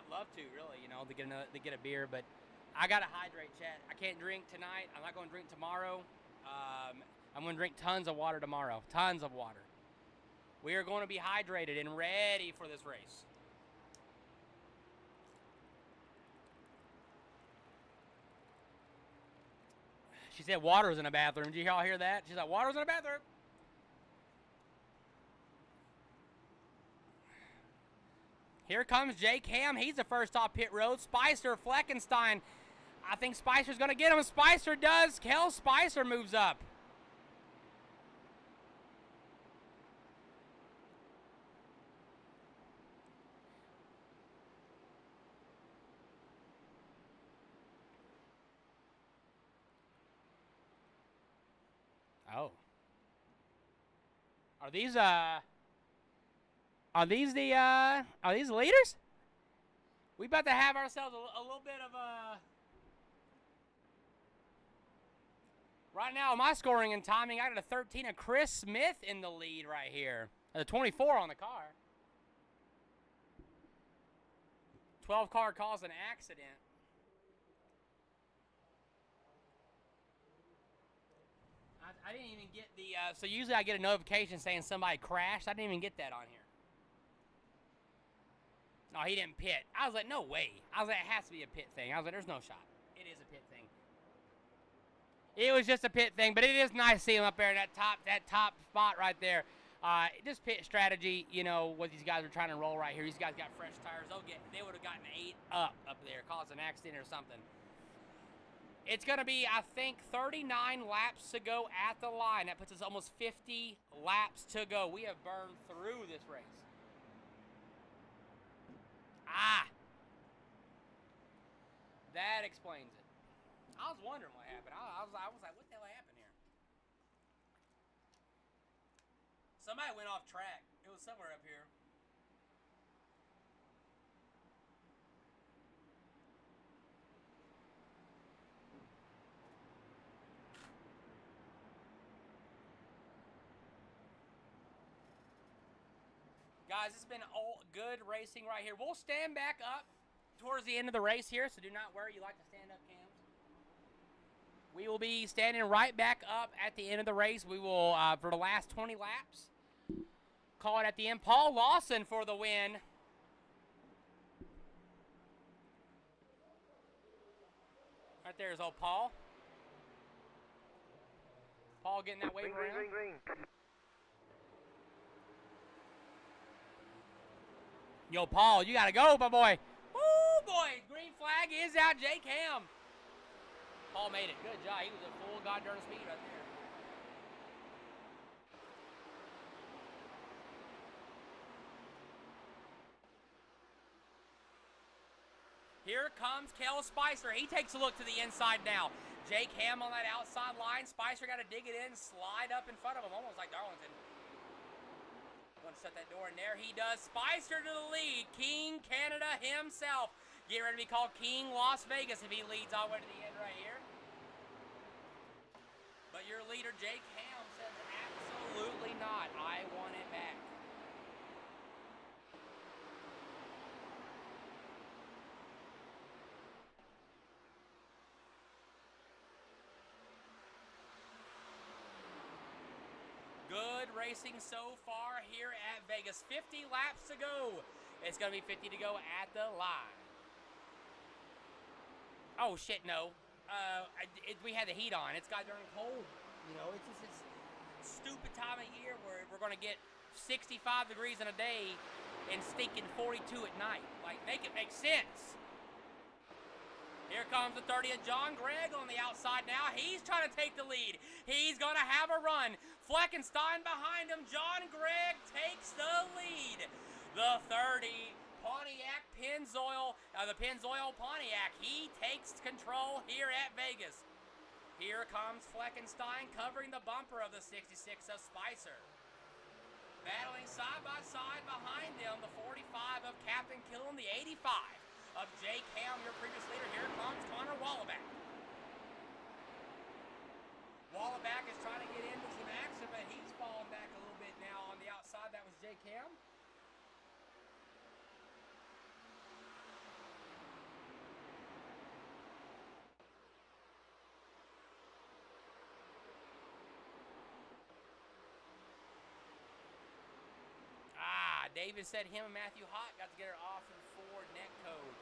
love to, really, you know, to get a beer, but I gotta hydrate, chat. I can't drink tonight. I'm not gonna drink tomorrow. I'm gonna drink tons of water tomorrow. Tons of water. We are going to be hydrated and ready for this race. She said water was in the bathroom. Did y'all hear that? She's like, water was in the bathroom. Here comes Jake Ham. He's the first off pit road. Spicer, Fleckenstein. I think Spicer's going to get him. Spicer does. Kel Spicer moves up. Oh. Are these the leaders? We about to have ourselves a little bit of a... Right now, my scoring and timing, I got a 13 of Chris Smith in the lead right here. A 24 on the car. 12 car caused an accident. I didn't even get the, so usually I get a notification saying somebody crashed. I didn't even get that on here. No, he didn't pit. I was like, no way. I was like, it has to be a pit thing. I was like, there's no shot. It is a pit thing. It was just a pit thing, but it is nice to see him up there in that top spot right there. Just pit strategy, you know, what these guys are trying to roll right here. These guys got fresh tires. They would have gotten 8 up there, caused an accident or something. It's going to be, I think, 39 laps to go at the line. That puts us almost 50 laps to go. We have burned through this race. That explains it. I was wondering what happened. I was like, what the hell happened here? Somebody went off track. It was somewhere up here. Guys, it's been all good racing right here. We'll stand back up towards the end of the race here, so do not worry. You like to stand up, Cams. We will be standing right back up at the end of the race. We will, for the last 20 laps, call it at the end. Paul Lawson for the win. Right there is old Paul. Paul getting that wave around. Green. Yo, Paul, you gotta go, my boy. Woo, boy. Green flag is out. Jake Ham. Paul made it. Good job. He was at full goddamn speed right there. Here comes Kel Spicer. He takes a look to the inside now. Jake Ham on that outside line. Spicer got to dig it in, slide up in front of him, almost like Darlington. Want to shut that door in there. He does. Spicer to the lead. King Canada himself. Get ready to be called King Las Vegas if he leads all the way to the end right here. But your leader, Jake Ham, says absolutely not. I want it back. Good racing so far here at Vegas. 50 laps to go. It's going to be 50 to go at the line. Oh, shit, no. We had the heat on. It's got darn cold. You know, it's just this stupid time of year where we're going to get 65 degrees in a day and stinking 42 at night. Like, make it make sense. Here comes the 30 of John Gregg on the outside now. He's trying to take the lead. He's going to have a run. Fleckenstein behind him. John Gregg takes the lead. The 30 Pontiac Pennzoil, the Pennzoil Pontiac. He takes control here at Vegas. Here comes Fleckenstein covering the bumper of the 66 of Spicer. Battling side by side behind them, the 45 of Captain Killen, the 85 of Jake Ham, your previous leader. Here comes Connor Wallaback. Wallaback is trying to get into some action, but he's falling back a little bit now on the outside. That was Jake Ham. David said him and Matthew Hott got together off of the Ford net code.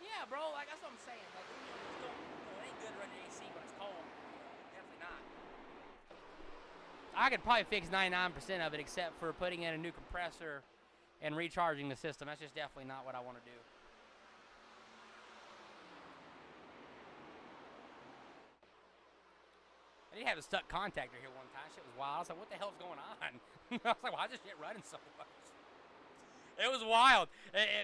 Yeah, bro, like that's what I'm saying. Like, it ain't good running AC when it's cold. Definitely not. I could probably fix 99% of it except for putting in a new compressor and recharging the system. That's just definitely not what I want to do. I did have a stuck contactor here one time. Shit was wild. I was like, what the hell's going on? I was like, why is this shit running so much? It was wild.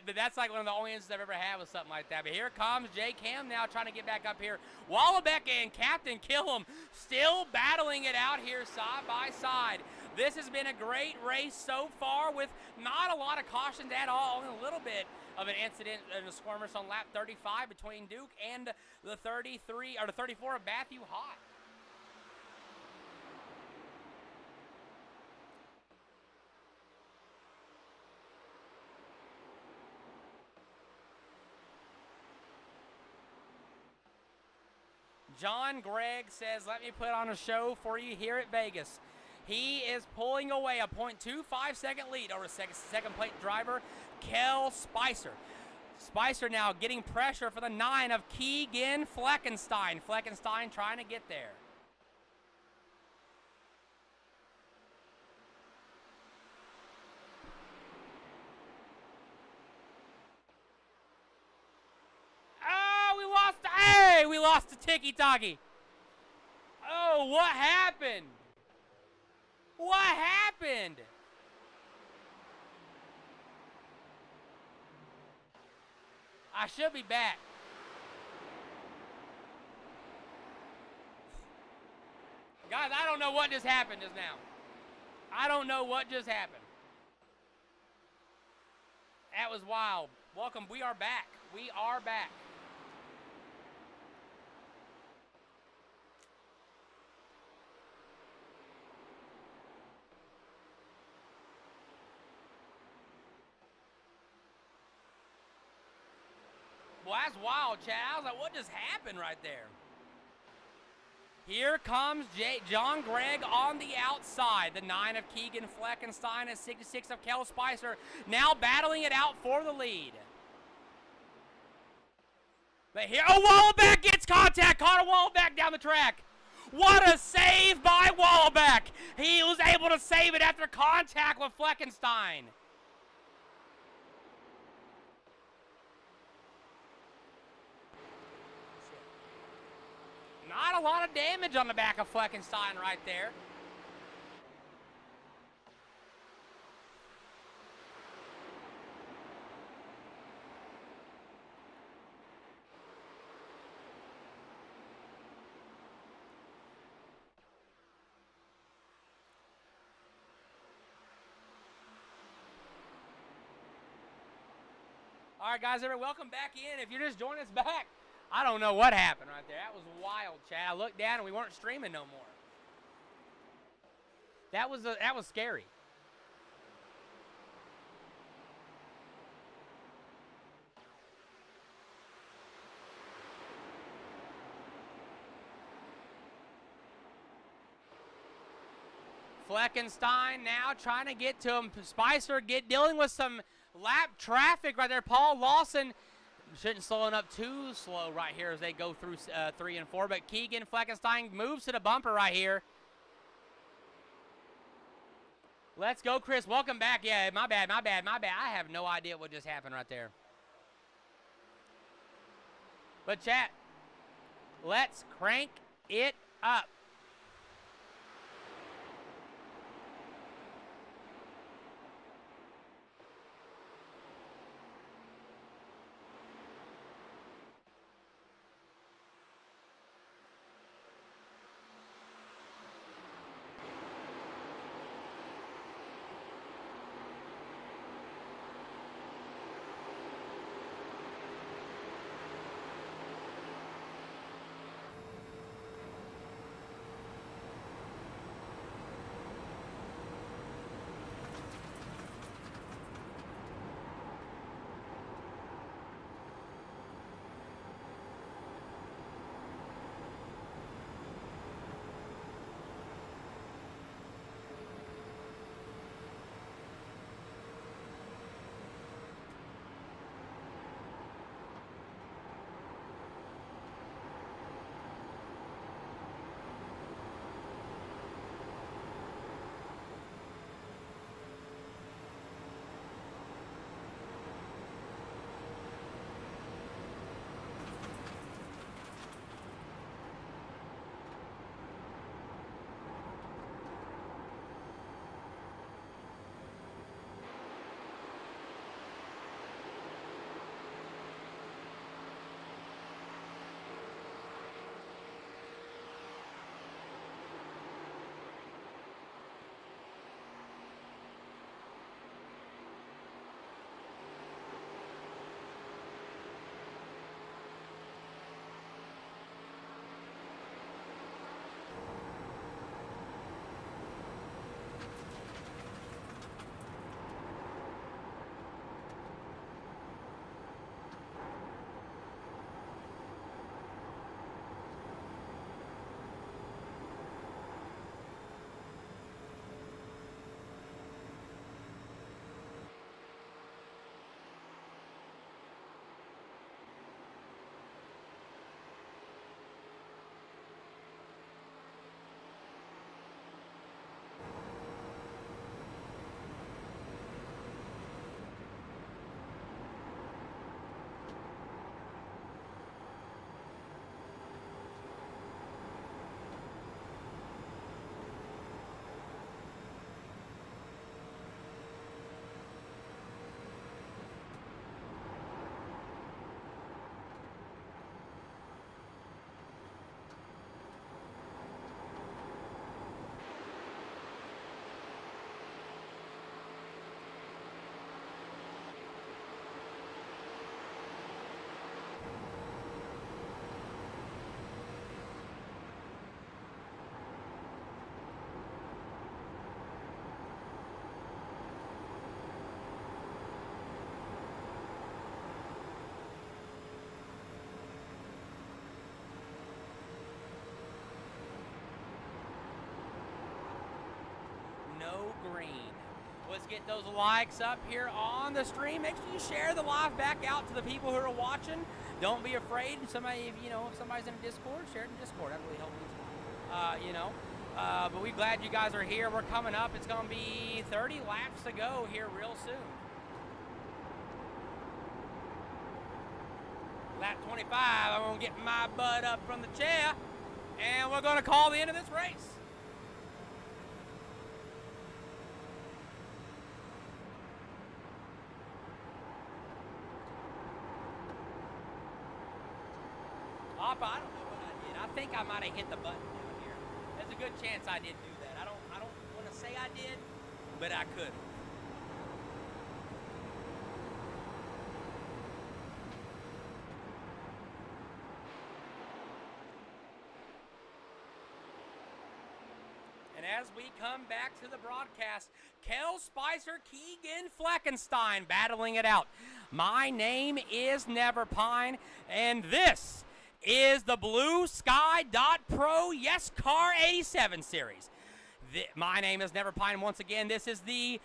That's like one of the only instances I've ever had with something like that. But here comes J Cam now trying to get back up here. Wallabeck and Captain Killam still battling it out here side by side. This has been a great race so far with not a lot of cautions at all. Only a little bit of an incident and a skirmish on lap 35 between Duke and the 33 or the 34 of Matthew Hott. John Gregg says, let me put on a show for you here at Vegas. He is pulling away a 0.25 second lead over second plate driver, Kel Spicer. Spicer now getting pressure for the 9 of Keegan Fleckenstein. Fleckenstein trying to get there. We lost to Tiki Taki. Oh, what happened? What happened? I should be back. Guys, I don't know what just happened just now. I don't know what just happened. That was wild. Welcome. We are back. We are back. Well, that's wild, Chad. I was like, what just happened right there? Here comes John Gregg on the outside. The 9 of Keegan Fleckenstein and 66 of Kel Spicer now battling it out for the lead. But here, Wallabeck gets contact. Caught a Wallabeck down the track. What a save by Wallabeck. He was able to save it after contact with Fleckenstein. Not a lot of damage on the back of Fleckenstein right there. All right, guys, everybody, welcome back in. If you're just joining us back, I don't know what happened right there. That was wild, Chad. I looked down and we weren't streaming no more. That was scary. Fleckenstein now trying to get to him. Spicer dealing with some lap traffic right there. Paul Lawson shouldn't slowing up too slow right here as they go through 3 and 4. But Keegan Fleckenstein moves to the bumper right here. Let's go, Chris. Welcome back. Yeah, my bad. I have no idea what just happened right there. But chat, let's crank it up. go green. Let's get those likes up here on the stream. Make sure you share the live back out to the people who are watching. Don't be afraid. Somebody, if somebody's in Discord, share it in Discord. That really helps me. But we're glad you guys are here. We're coming up. It's going to be 30 laps to go here real soon. Lap 25, I'm going to get my butt up from the chair, and we're going to call the end of this race. I don't know what I did. I think I might have hit the button down here. There's a good chance I did do that. I don't want to say I did, but I could. And as we come back to the broadcast, Kel Spicer, Keegan Fleckenstein battling it out. My name is Neverpine, and this is the Blue Sky.Pro Yescar 87 series. My name is Neverpine. Once again, this is the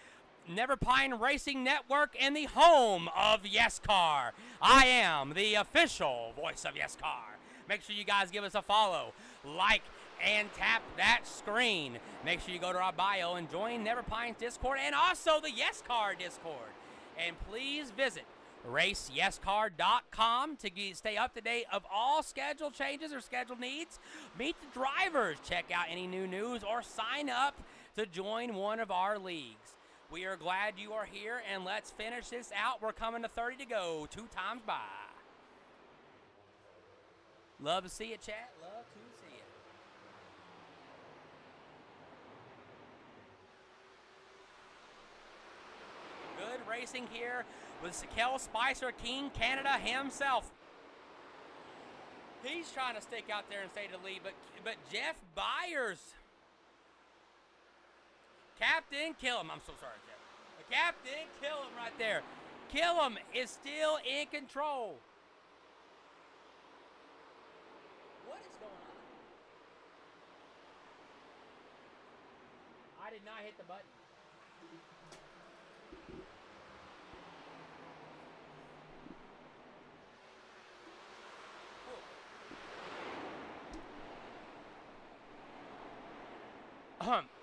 Neverpine Racing Network and the home of Yescar. I am the official voice of Yescar. Make sure you guys give us a follow, like, and tap that screen. Make sure you go to our bio and join Neverpine's Discord and also the Yescar Discord. And please visit raceyescar.com to stay up to date of all schedule changes or schedule needs. Meet the drivers, check out any new news, or sign up to join one of our leagues. We are glad you are here, and let's finish this out. We're coming to 30 to go, 2 times by. Love to see it, chat. Love to see it. Good racing here with Kel Spicer, King Canada himself. He's trying to stick out there and stay to the lead, but Jeff Byers, Captain Killam, I'm so sorry, Jeff. Captain Killam right there. Killam is still in control. What is going on? I did not hit the button.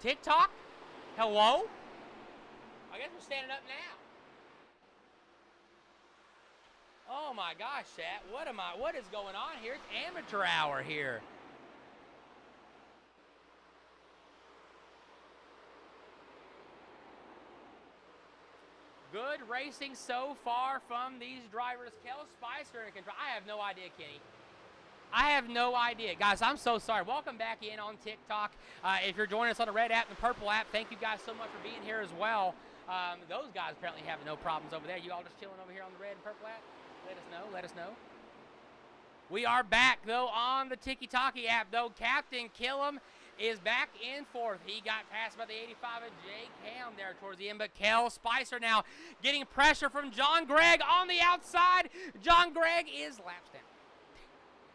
TikTok? Hello? I guess we're standing up now. Oh my gosh, chat. What is going on here? It's amateur hour here. Good racing so far from these drivers. Kel Spicer in control. I have no idea, Kenny. I have no idea. Guys, I'm so sorry. Welcome back in on TikTok. If you're joining us on the red app and the purple app, thank you guys so much for being here as well. Those guys apparently have no problems over there. You all just chilling over here on the red and purple app? Let us know. Let us know. We are back, though, on the Tiki-Taki app, though. Captain Killam is back in fourth. He got passed by the 85 of Jake Ham there towards the end, but Kel Spicer now getting pressure from John Gregg on the outside. John Gregg is laps down.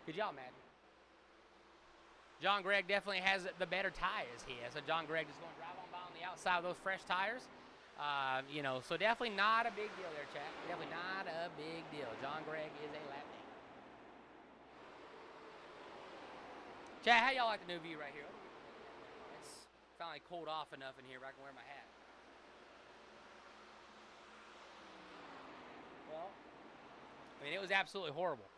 Good job, man. John Gregg definitely has the better tires here. So John Gregg is going to drive on by on the outside of those fresh tires. So definitely not a big deal there, chat. Definitely not a big deal. John Gregg is a lap down. Chat, how y'all like the new view right here? It's finally cooled off enough in here where I can wear my hat. Well, I mean, it was absolutely horrible.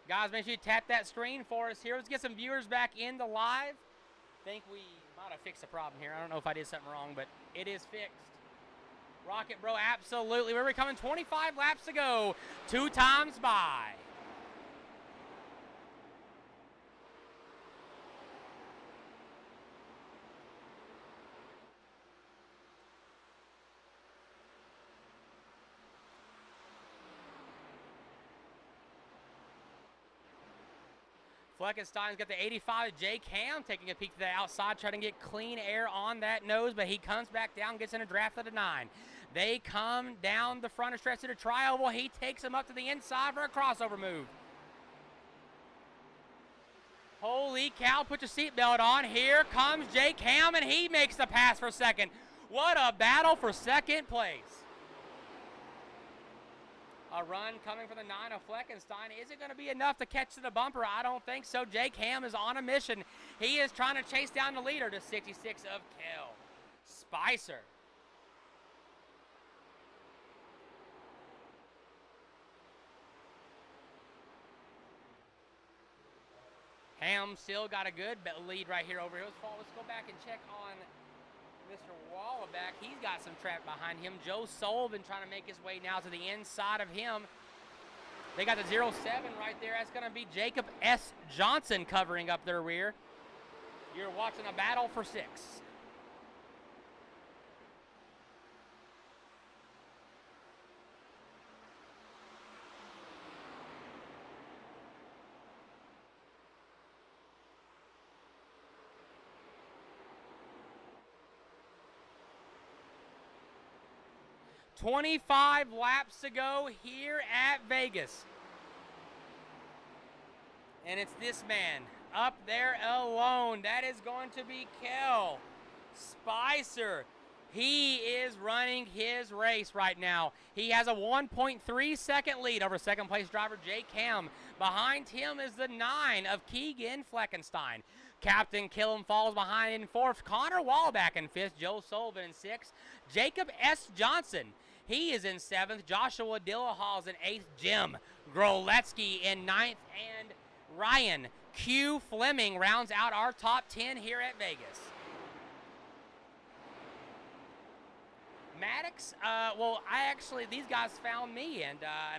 Guys, make sure you tap that screen for us here. Let's get some viewers back in the live. I think we might have fixed the problem here. I don't know if I did something wrong, but it is fixed. Rocket Bro, absolutely. We're coming 25 laps to go. 2 times by. Fleckenstein's got the 85. Jake Ham taking a peek to the outside, trying to get clean air on that nose, but he comes back down, gets in a draft of the 9. They come down the front stretch to the tri-oval. He takes him up to the inside for a crossover move. Holy cow, put your seatbelt on. Here comes Jake Ham, and he makes the pass for second. What a battle for second place. A run coming from the 9 of Fleckenstein. Is it going to be enough to catch to the bumper? I don't think so. Jake Ham is on a mission. He is trying to chase down the leader to 66 of Kel Spicer. Ham still got a good lead right here over here. Let's go back and check on Mr. Wallaback. He's got some trap behind him. Joe Sullivan trying to make his way now to the inside of him. They got the 0-7 right there. That's going to be Jacob S. Johnson covering up their rear. You're watching a battle for 6. "25 laps to go here at Vegas." And it's this man up there alone. That is going to be Kel Spicer. He is running his race right now. He has a 1.3 second lead over second place driver Jake Ham. Behind him is the 9 of Keegan Fleckenstein. Captain Killam falls behind in 4th. Connor Wallaback in 5th. Joe Sullivan in 6th. Jacob S. Johnson, he is in 7th. Joshua Dillahal's in 8th. Jim Groletsky in 9th. And Ryan Q. Fleming rounds out our top 10 here at Vegas. Maddox, these guys found me, and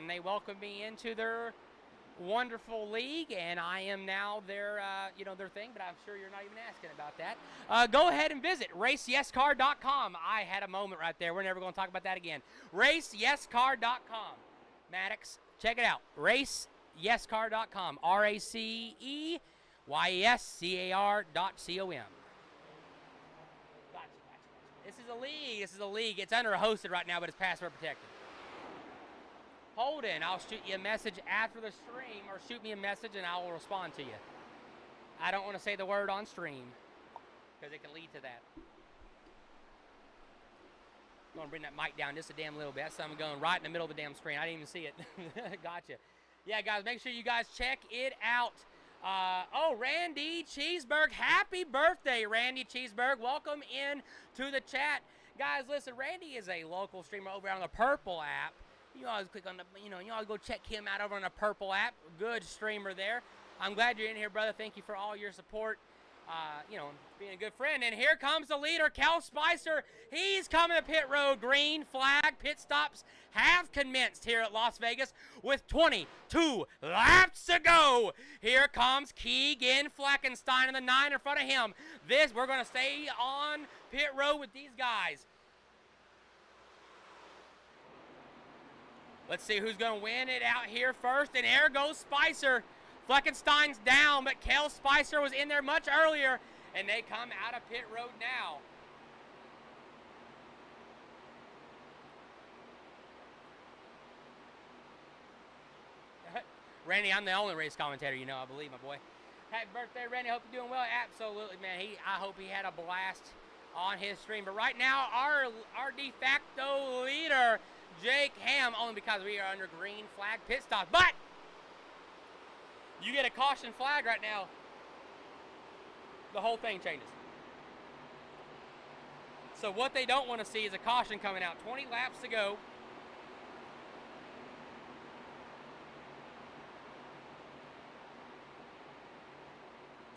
they welcomed me into their wonderful league, and I am now their thing, but I'm sure you're not even asking about that. Go ahead and visit raceyescar.com. I had a moment right there. We're never going to talk about that again. Raceyescar.com. Maddox, check it out. Raceyescar.com. RACEYESCAR.com. This is a league. It's under hosted right now, but it's password protected. Holden, I'll shoot you a message after the stream, or shoot me a message and I will respond to you. I don't want to say the word on stream because it can lead to that. I'm going to bring that mic down just a damn little bit. So I'm going right in the middle of the damn screen. I didn't even see it. Gotcha. Yeah, guys, make sure you guys check it out. Randy Cheeseburg. Happy birthday, Randy Cheeseburg. Welcome in to the chat. Guys, listen, Randy is a local streamer over on the Purple app. You always click on you always go check him out over on the Purple app. Good streamer there. I'm glad you're in here, brother. Thank you for all your support. Being a good friend. And here comes the leader, Kel Spicer. He's coming to pit road. Green flag. Pit stops have commenced here at Las Vegas with 22 laps to go. Here comes Keegan Fleckenstein in the 9 in front of him. We're going to stay on pit road with these guys. Let's see who's going to win it out here first. And there goes Spicer. Fleckenstein's down, but Kel Spicer was in there much earlier, and they come out of pit road now. Randy, I'm the only race commentator, I believe, my boy. Happy birthday, Randy. Hope you're doing well. Absolutely, man. I hope he had a blast on his stream. But right now, our de facto leader, Jake Ham, only because we are under green flag pit stop. But you get a caution flag right now, the whole thing changes. So what they don't want to see is a caution coming out. 20 laps to go.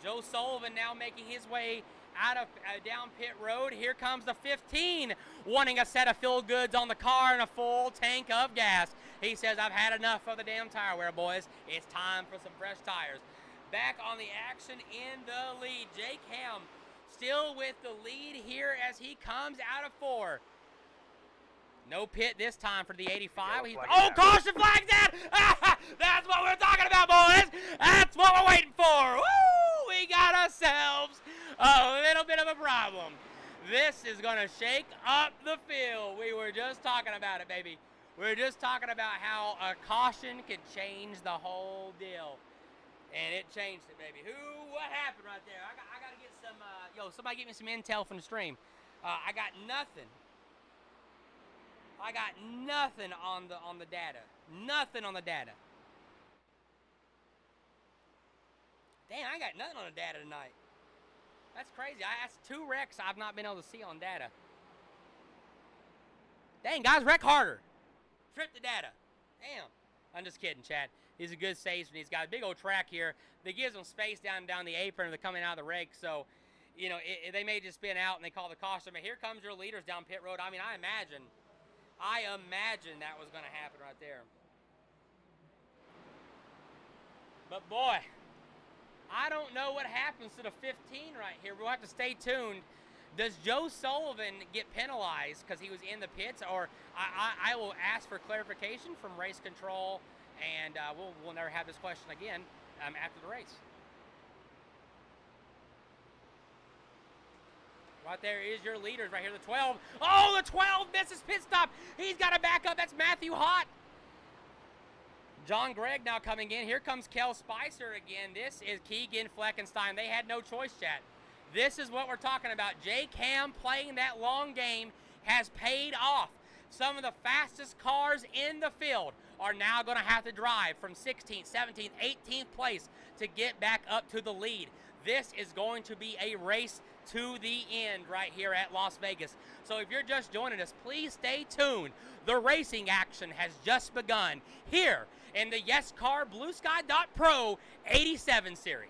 Joe Sullivan now making his way out of down pit road. Here comes the 15, wanting a set of field goods on the car and a full tank of gas. He says, I've had enough of the damn tire wear, boys. It's time for some fresh tires. Back on the action in the lead. Jake Ham still with the lead here as he comes out of 4. No pit this time for the 85. Caution flag's out! That's what we're talking about, boys! That's what we're waiting for! Woo! We got ourselves a little bit of a problem. This is going to shake up the field. We were just talking about it, baby. We were just talking about how a caution could change the whole deal. And it changed it, baby. What happened right there? I got to get some, somebody get me some intel from the stream. I got nothing. I got nothing on the data. Nothing on the data. Damn, I got nothing on the data tonight. That's crazy. That's 2 wrecks I've not been able to see on data. Dang, guys, wreck harder. Trip the data. Damn. I'm just kidding, Chad. These are good saves from these guys. Big old track here. That gives them space down the apron. They're coming out of the rake, so, you know, they may just spin out and they call the caution. But here comes your leaders down pit road. I mean, I imagine that was going to happen right there. But, boy, I don't know what happens to the 15 right here. We'll have to stay tuned. Does Joe Sullivan get penalized because he was in the pits? Or I will ask for clarification from race control, and we'll never have this question again after the race. Right there is your leaders right here, the 12. Oh, the 12 misses pit stop. He's got to back up. That's Matthew Hott. John Gregg now coming in. Here comes Kel Spicer again. This is Keegan Fleckenstein. They had no choice, chat. This is what we're talking about. J Cam playing that long game has paid off. Some of the fastest cars in the field are now going to have to drive from 16th, 17th, 18th place to get back up to the lead. This is going to be a race to the end right here at Las Vegas. So if you're just joining us, please stay tuned. The racing action has just begun here in the Yescar BlueSky.Pro 87 series.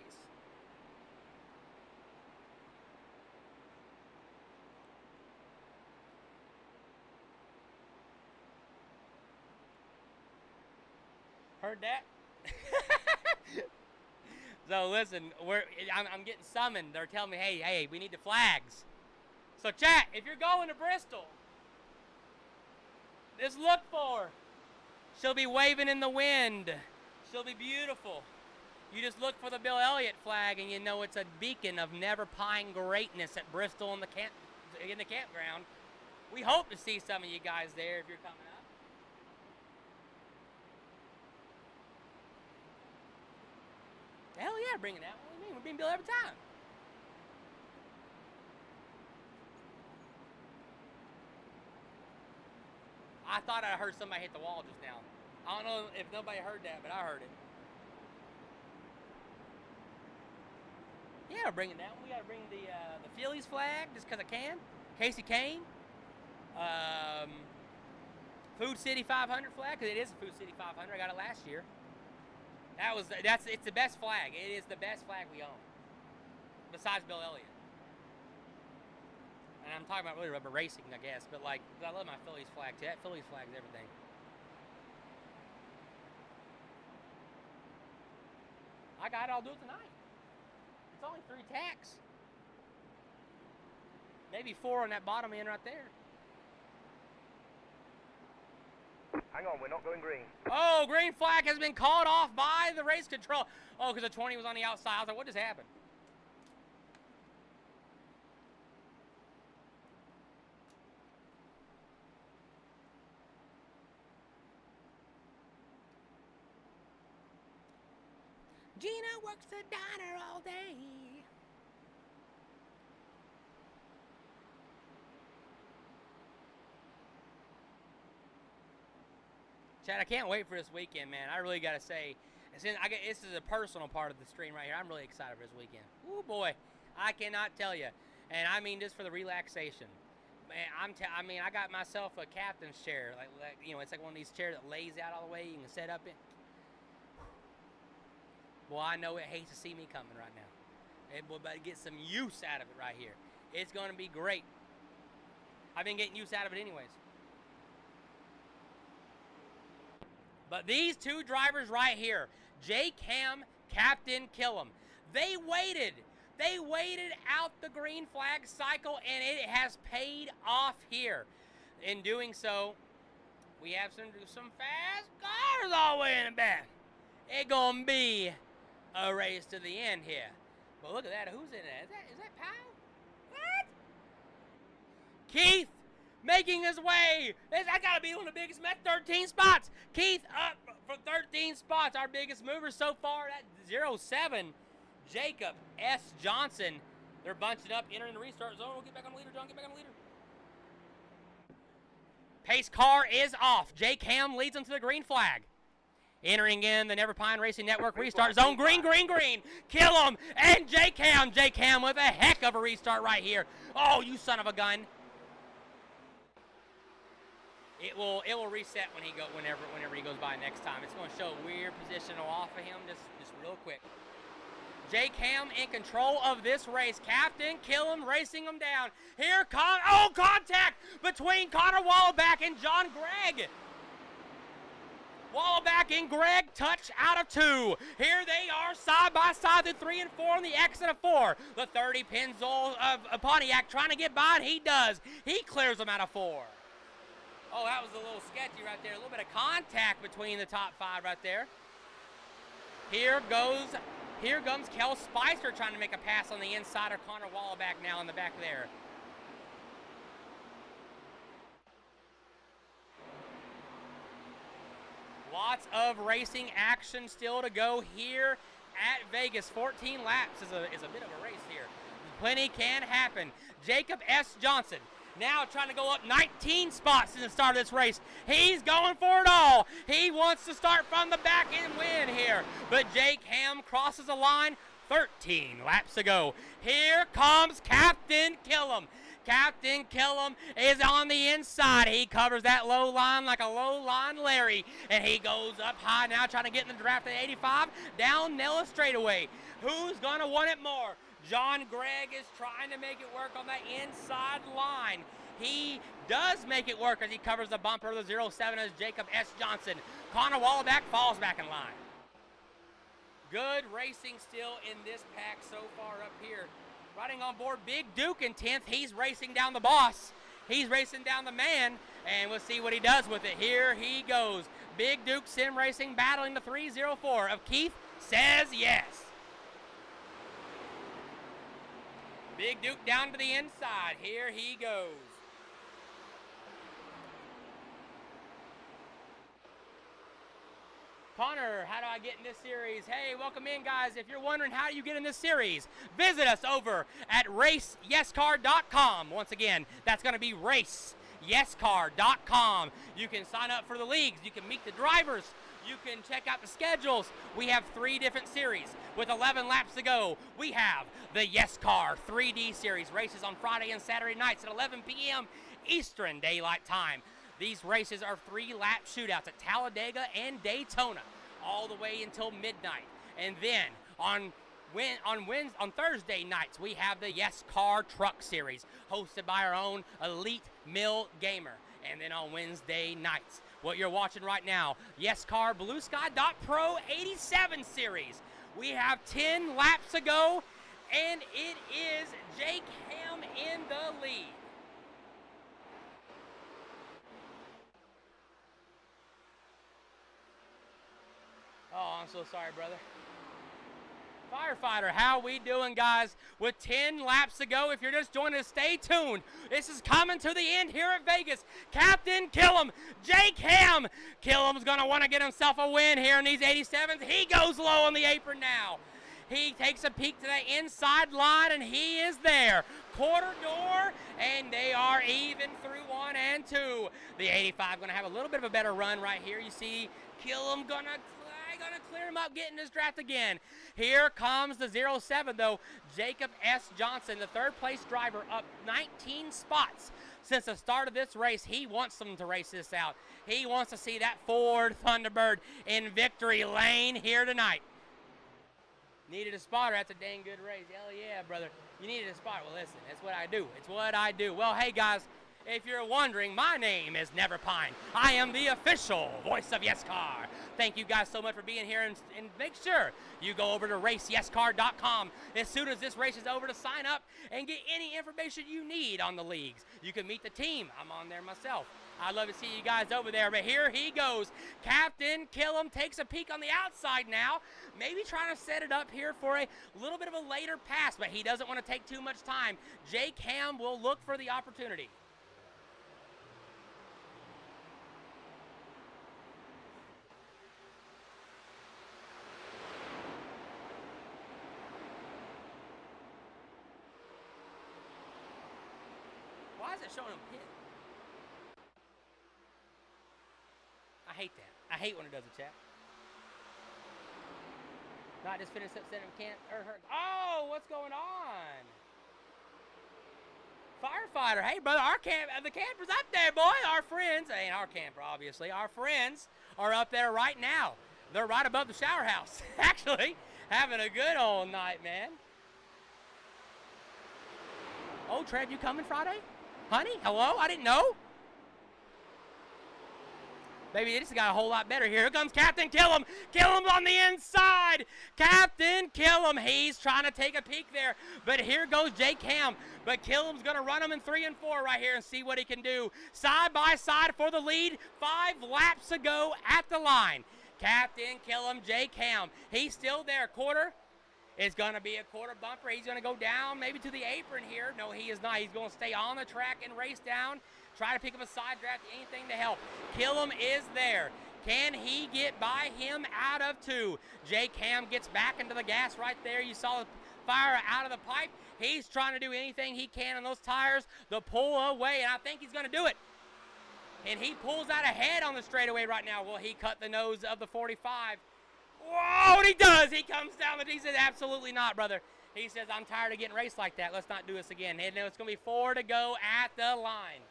Heard that? So listen, I'm getting summoned. They're telling me, hey, we need the flags. So chat, if you're going to Bristol, just look for her. She'll be waving in the wind. She'll be beautiful. You just look for the Bill Elliott flag, and you know it's a beacon of never pine greatness at Bristol in the campground. We hope to see some of you guys there if you're coming up. Hell yeah, bringing that. What do you mean? We're being Bill every time. I thought I heard somebody hit the wall just now. I don't know if nobody heard that, but I heard it. Yeah, we're bringing that one. We got to bring the Phillies flag just because I can. Casey Kane. Food City 500 flag, because it is a Food City 500. I got it last year. It's the best flag. It is the best flag we own, besides Bill Elliott. And I'm talking about really rubber racing, I guess, but like, I love my Phillies flag too. That Phillies flag is everything. I got it. I'll do it tonight. It's only 3 tacks. Maybe 4 on that bottom end right there. Hang on, we're not going green. Oh, green flag has been called off by the race control. Oh, because the 20 was on the outside. I was like, what just happened? Gina works the diner all day. Chad, I can't wait for this weekend, man. I really got to say, this is a personal part of the stream right here. I'm really excited for this weekend. Ooh, boy. I cannot tell you. And I mean just for the relaxation. Man, I got myself a captain's chair. Like, you know, it's like one of these chairs that lays out all the way. You can set up in. Boy, I know it hates to see me coming right now. It will get some use out of it right here. It's going to be great. I've been getting use out of it anyways. But these 2 drivers right here, J Cam, Captain Killam, they waited. They waited out the green flag cycle, and it has paid off here. In doing so, we have some fast cars all the way in the back. It's going to be a race to the end here. But look at that. Who's in it? Is that Powell? What? Keith making his way. That's got to be one of the biggest 13 spots. Keith up for 13 spots. Our biggest mover so far, that 07, Jacob S. Johnson. They're bunching up, entering the restart zone. We'll get back on the leader, John. Get back on the leader. Pace car is off. Jake Ham leads them to the green flag. Entering in the Never Pine Racing Network restart zone. Green, green, green. Kill him. And Jake Ham. Jake Ham with a heck of a restart right here. Oh, you son of a gun. It will reset whenever he goes by next time. It's going to show a weird positional off of him just real quick. Jake Ham in control of this race. Captain Killam racing him down. Here comes, contact between Connor Wallback and John Gregg. Wallback and Gregg touch out of 2. Here they are side by side, the 3 and 4 on the exit of 4. The 30 Pennzoil of Pontiac trying to get by, and he does. He clears them out of 4. Oh, that was a little sketchy right there. A little bit of contact between the top 5 right there. Here comes Kel Spicer trying to make a pass on the inside of Connor Wallback now in the back there. Lots of racing action still to go here at Vegas. 14 laps is a bit of a race here. Plenty can happen. Jacob S. Johnson now trying to go up 19 spots in the start of this race. He's going for it all. He wants to start from the back and win here. But Jake Ham crosses the line 13 laps ago. Here comes Captain Killam. Captain Killam is on the inside. He covers that low line like a low line Larry. And he goes up high now trying to get in the draft at 85. Down Nella straightaway. Who's going to want it more? John Gregg is trying to make it work on that inside line. He does make it work as he covers the bumper of the 07 as Jacob S. Johnson. Connor Wallback falls back in line. Good racing still in this pack so far up here. Riding on board Big Duke in 10th. He's racing down the boss. He's racing down the man, and we'll see what he does with it. Here he goes. Big Duke Sim Racing battling the 304 of Keith Says Yes. Big Duke down to the inside. Here he goes. Connor, how do I get in this series? Hey, welcome in, guys. If you're wondering how you get in this series, visit us over at raceyescar.com. Once again, that's going to be raceyescar.com. You can sign up for the leagues. You can meet the drivers. You can check out the schedules. We have 3 different series. With 11 laps to go, we have the Yescar 3D series. Races on Friday and Saturday nights at 11 p.m. Eastern Daylight Time. These races are 3-lap shootouts at Talladega and Daytona, all the way until midnight. And then on Thursday nights, we have the Yescar Truck Series, hosted by our own Elite Mill Gamer. And then on Wednesday nights, what you're watching right now, Yescar Blue Sky.Pro 87 Series. We have 10 laps to go, and it is Jake Ham in the lead. Oh, I'm so sorry, brother. Firefighter, how we doing, guys? With 10 laps to go, if you're just joining us, stay tuned. This is coming to the end here at Vegas. Captain Killam, Jake Ham. Killam's going to want to get himself a win here in these 87s. He goes low on the apron now. He takes a peek to the inside line, and he is there. Quarter door, and they are even through 1 and 2. The 85 going to have a little bit of a better run right here. You see Killam going to clear him up, getting his draft again. Here comes the 07, though. Jacob S. Johnson, the 3rd place driver, up 19 spots since the start of this race. He wants them to race this out. He wants to see that Ford Thunderbird in victory lane here tonight. Needed a spotter. That's a dang good race. Hell yeah, brother. You needed a spotter. Well, listen, that's what I do. It's what I do. Well, hey, guys, if you're wondering, my name is Never Pine. I am the official voice of Yescar. Thank you guys so much for being here, and make sure you go over to raceyescar.com as soon as this race is over to sign up and get any information you need on the leagues. You can meet the team. I'm on there myself. I'd love to see you guys over there, but here he goes. Captain Killam takes a peek on the outside now, maybe trying to set it up here for a little bit of a later pass, but he doesn't want to take too much time. Jake Ham will look for the opportunity. Why is it showing him pit? I hate that. I hate when it does it, chat. Not just finished up setting can't hurt. Oh, what's going on? Firefighter. Hey, brother, our camp, the camper's up there, boy. Our friends, ain't our camper, obviously. Our friends are up there right now. They're right above the shower house, actually, having a good old night, man. Oh, Trev, you coming Friday? Honey, hello? I didn't know. Baby, it just got a whole lot better here. Here comes Captain Killam. Killam's on the inside. Captain Killam. He's trying to take a peek there. But here goes Jake Ham. But Killam's going to run him in 3 and 4 right here and see what he can do. Side by side for the lead. 5 laps to go at the line. Captain Killam, Jake Ham. He's still there. Quarter. It's going to be a quarter bumper. He's going to go down maybe to the apron here. No, he is not. He's going to stay on the track and race down. Try to pick up a side draft, anything to help. Killam is there. Can he get by him out of 2? Jake Ham gets back into the gas right there. You saw the fire out of the pipe. He's trying to do anything he can on those tires to pull away, and I think he's going to do it. And he pulls out ahead on the straightaway right now. Will he cut the nose of the 45? Whoa, and he does. He comes down. He says, absolutely not, brother. He says, I'm tired of getting raced like that. Let's not do this again. And it's going to be 4 to go at the line.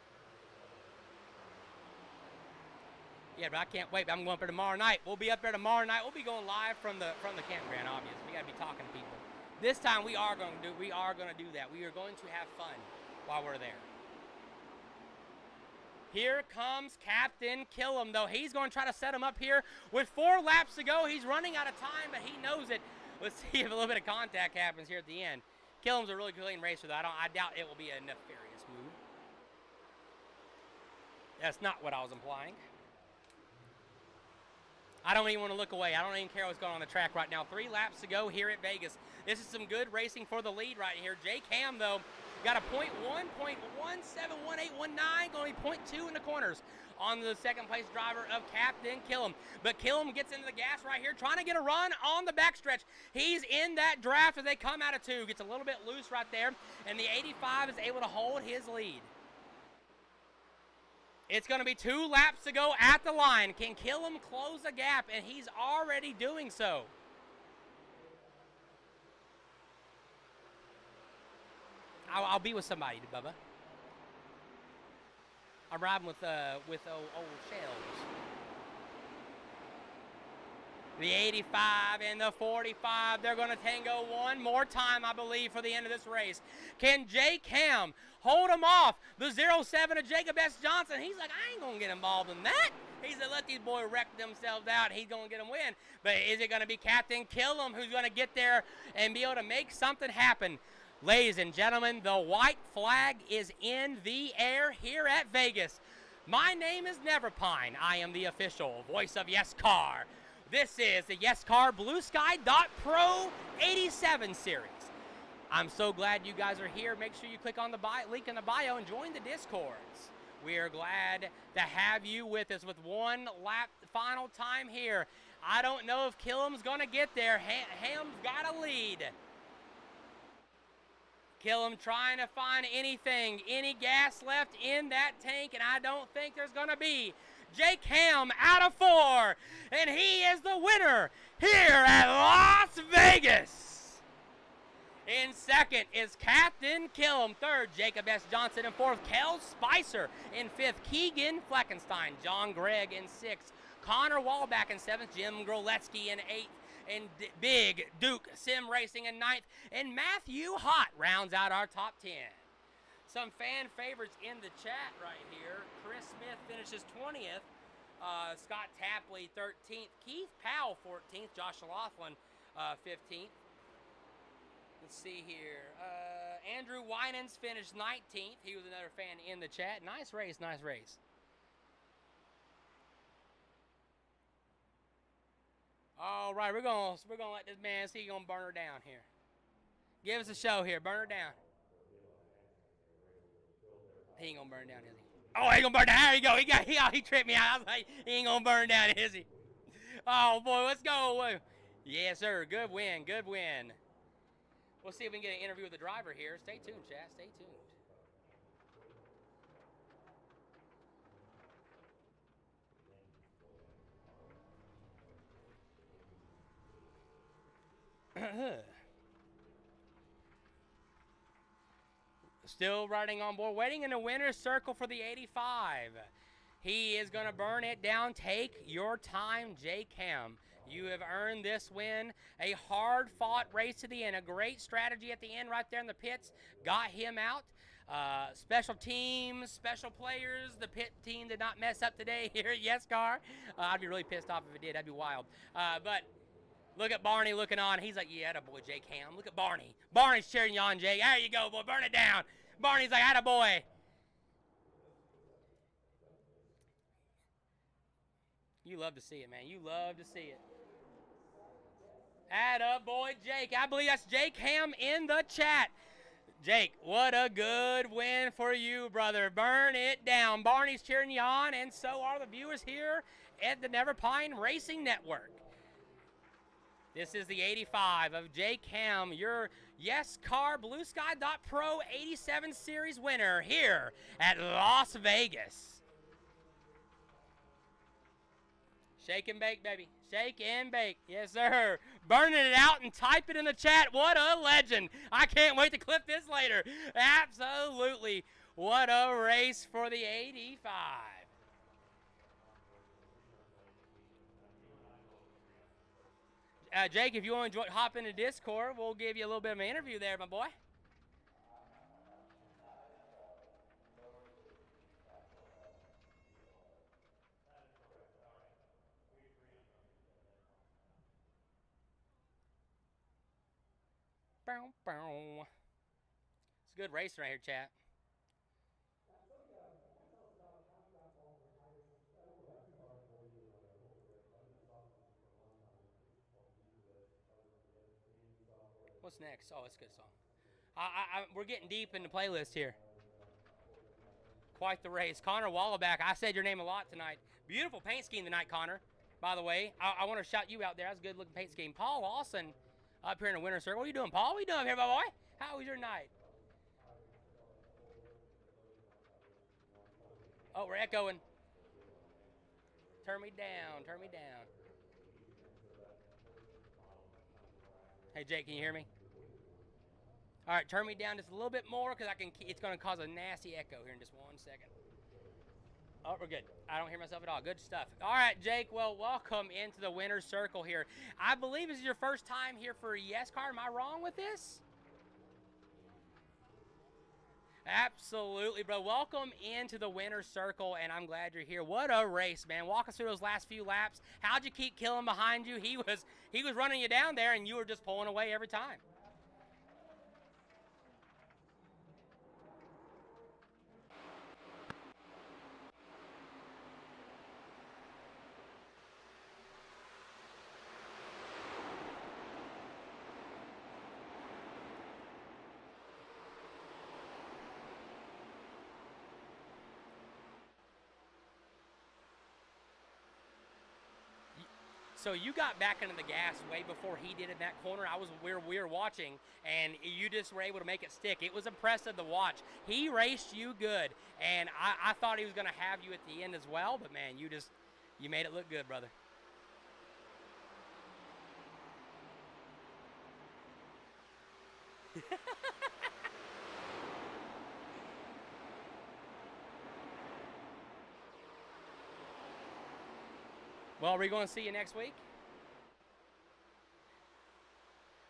Yeah, but I can't wait. I'm going up there tomorrow night. We'll be up there tomorrow night. We'll be going live from the campground, obviously. We got to be talking to people. This time we are going to do that. We are going to have fun while we're there. Here comes Captain Killam, though. He's going to try to set him up here with 4 laps to go. He's running out of time, but he knows it. Let's see if a little bit of contact happens here at the end. Killam's a really clean racer, though. I doubt it will be a nefarious move. That's not what I was implying. I don't even want to look away. I don't even care what's going on the track right now. 3 laps to go here at Vegas. This is some good racing for the lead right here. Jake Ham, though, got a .1, .17, 18, 19, going to be .2 in the corners on the second place driver of Captain Killam. But Killam gets into the gas right here, trying to get a run on the backstretch. He's in that draft as they come out of 2. Gets a little bit loose right there, and the 85 is able to hold his lead. It's going to be 2 laps to go at the line. Can Killam close the gap? And he's already doing so. I'll be with somebody, Bubba. I'm riding with old Shells. The 85 and the 45, they're going to tango one more time, I believe, for the end of this race. Can Jake Ham hold him off? The 07 of Jacob S. Johnson, he's like, I ain't going to get involved in that. He said, let these boys wreck themselves out. He's going to get them win. But is it going to be Captain Killam who's going to get there and be able to make something happen? Ladies and gentlemen, the white flag is in the air here at Vegas. My name is Neverpine. I am the official voice of Yescar. This is the Yescar BlueSky.Pro 87 series. I'm so glad you guys are here. Make sure you click on the link in the bio and join the Discords. We are glad to have you with us with 1 lap final time here. I don't know if Killam's going to get there. Ham's got a lead. Killam trying to find anything, any gas left in that tank, and I don't think there's going to be. Jake Ham out of 4, and he is the winner here at Las Vegas. In second is Captain Killam. Third, Jacob S. Johnson. In 4th, Kel Spicer. In 5th, Keegan Fleckenstein. John Gregg in 6th. Connor Wallback in 7th. Jim Groletsky in 8th. And Big Duke Sim Racing in 9th. And Matthew Hott rounds out our top 10. Some fan favorites in the chat right here. Chris Smith finishes 20th. Scott Tapley 13th. Keith Powell 14th. Josh Laughlin 15th. Let's see here. Andrew Winans finished 19th. He was another fan in the chat. Nice race, nice race. All right, we're gonna let this man see. He's gonna burn her down here. Give us a show here. Burn her down. He ain't gonna burn down, is he? Oh, he ain't gonna burn down. There you go. He tripped me out. I was like, he ain't gonna burn down, is he? Oh boy, let's go. Yes, sir. Good win. Good win. We'll see if we can get an interview with the driver here. Stay tuned, chat. Stay tuned. Still riding on board, waiting in the winner's circle for the 85. He is going to burn it down. Take your time, Jake Ham. You have earned this win. A hard-fought race to the end. A great strategy at the end right there in the pits. Got him out. Special teams, special players. The pit team did not mess up today here at Yescar. I'd be really pissed off if it did. That'd be wild. But look at Barney looking on. He's like, yeah, boy, Jake Ham. Look at Barney. Barney's cheering you on, Jake. There you go, boy. Burn it down. Barney's like, attaboy. You love to see it, man. You love to see it. Attaboy, Jake. I believe that's Jake Ham in the chat. Jake, what a good win for you, brother. Burn it down. Barney's cheering you on, and so are the viewers here at the Never Pine Racing Network. This is the 85 of Jake Ham, your Yescar BlueSky.Pro 87 Series winner here at Las Vegas. Shake and bake, baby. Shake and bake. Yes, sir. Burning it out and type it in the chat. What a legend. I can't wait to clip this later. Absolutely. What a race for the 85. Jake, if you want to hop into Discord, we'll give you a little bit of an interview there, my boy. Bow, bow. It's a good race right here, chat. What's next? Oh, it's a good song. We're getting deep in the playlist here. Quite the race. Connor Wallaback, I said your name a lot tonight. Beautiful paint scheme tonight, Connor. By the way, I want to shout you out there. That's a good-looking paint scheme. Paul Lawson up here in the winner's circle. What are you doing, Paul? What are you doing here, my boy? How was your night? Oh, we're echoing. Turn me down. Turn me down. Hey, Jake, can you hear me? All right, turn me down just a little bit more because it's going to cause a nasty echo here in just 1 second. Oh, we're good. I don't hear myself at all. Good stuff. All right, Jake, well, welcome into the winner's circle here. I believe this is your first time here for Yescar. Am I wrong with this? Absolutely, bro. Welcome into the winner's circle, and I'm glad you're here. What a race, man. Walk us through those last few laps. How'd you keep killing behind you? He was running you down there, and you were just pulling away every time. So you got back into the gas way before he did in that corner. We were watching, and you just were able to make it stick. It was impressive to watch. He raced you good, and I thought he was going to have you at the end as well, but man, you made it look good, brother. Well, are we going to see you next week?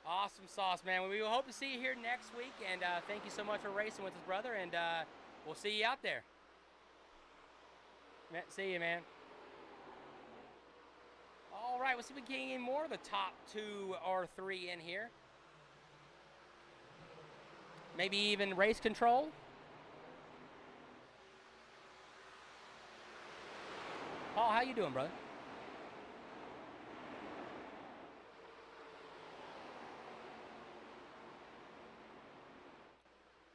Awesome sauce, man. We hope to see you here next week, and thank you so much for racing with us, brother, and we'll see you out there. See you, man. All right, let's see if we can get any more of the top 2 or 3 in here. Maybe even race control. Paul, how you doing, brother?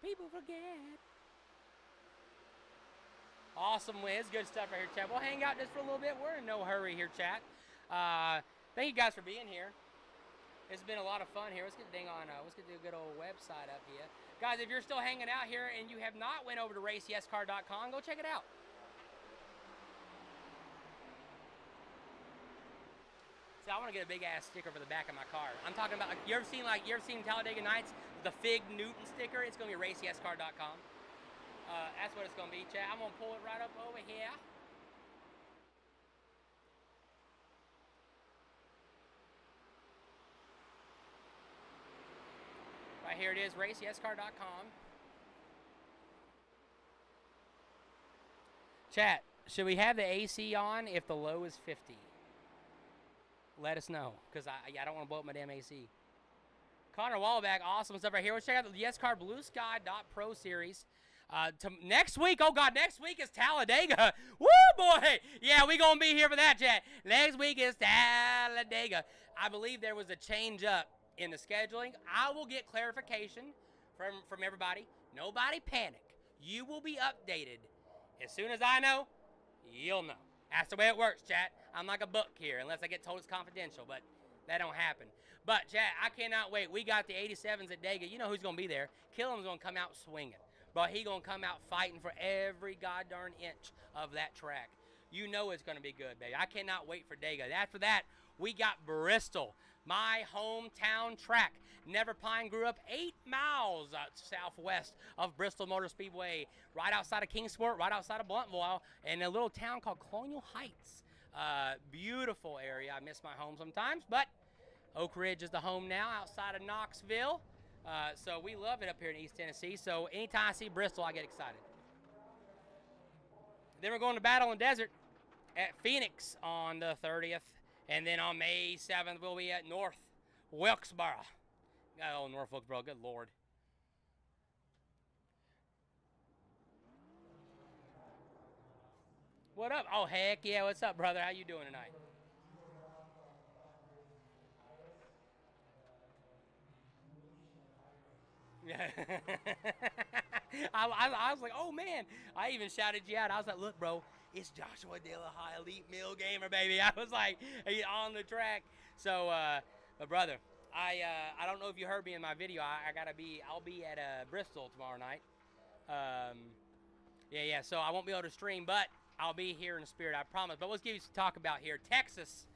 People forget. Awesome, Liz. Good stuff right here, chat. We'll hang out just for a little bit. We're in no hurry here, chat. Thank you guys for being here. It's been a lot of fun here. Let's get let's get the good old website up here. Guys, if you're still hanging out here and you have not went over to raceyescar.com, go check it out. I want to get a big ass sticker for the back of my car. I'm talking about, you ever seen Talladega Nights, the Fig Newton sticker? It's gonna be raceyescar.com. That's what it's gonna be, chat. I'm gonna pull it right up over here. Right here it is, raceyescar.com. Chat, should we have the AC on if the low is 50? Let us know, because I don't want to blow up my damn AC. Connor Wallback, awesome stuff right here. Let's check out the Yescar Blue Sky.pro series. Next week, oh God, next week is Talladega. Woo, boy. Yeah, we going to be here for that, chat. Next week is Talladega. I believe there was a change up in the scheduling. I will get clarification from everybody. Nobody panic. You will be updated. As soon as I know, you'll know. That's the way it works, chat. I'm like a book here, unless I get told it's confidential, but that don't happen. But, chat, I cannot wait. We got the 87s at Dega. You know who's going to be there. Killam's going to come out swinging. But he going to come out fighting for every goddamn inch of that track. You know it's going to be good, baby. I cannot wait for Dega. After that, we got Bristol, my hometown track. Never Pine grew up 8 miles southwest of Bristol Motor Speedway, right outside of Kingsport, right outside of Bluntville, in a little town called Colonial Heights. Beautiful area. I miss my home sometimes, but Oak Ridge is the home now, outside of Knoxville. So we love it up here in East Tennessee. So anytime I see Bristol, I get excited. Then we're going to Battle in the Desert at Phoenix on the 30th. And then on May 7th, we'll be at North Wilkesboro. Oh, North Wilkesboro, good Lord. What up? Oh, heck yeah, what's up, brother? How you doing tonight? I was like, oh man, I even shouted you out. I was like, look, bro, it's Joshua De La High, Elite Mill Gamer, baby. I was like, on the track. So, but brother, I don't know if you heard me in my video. I'll be at Bristol tomorrow night. Yeah. So I won't be able to stream, but I'll be here in the spirit, I promise. But let's give you some talk about here. Texas,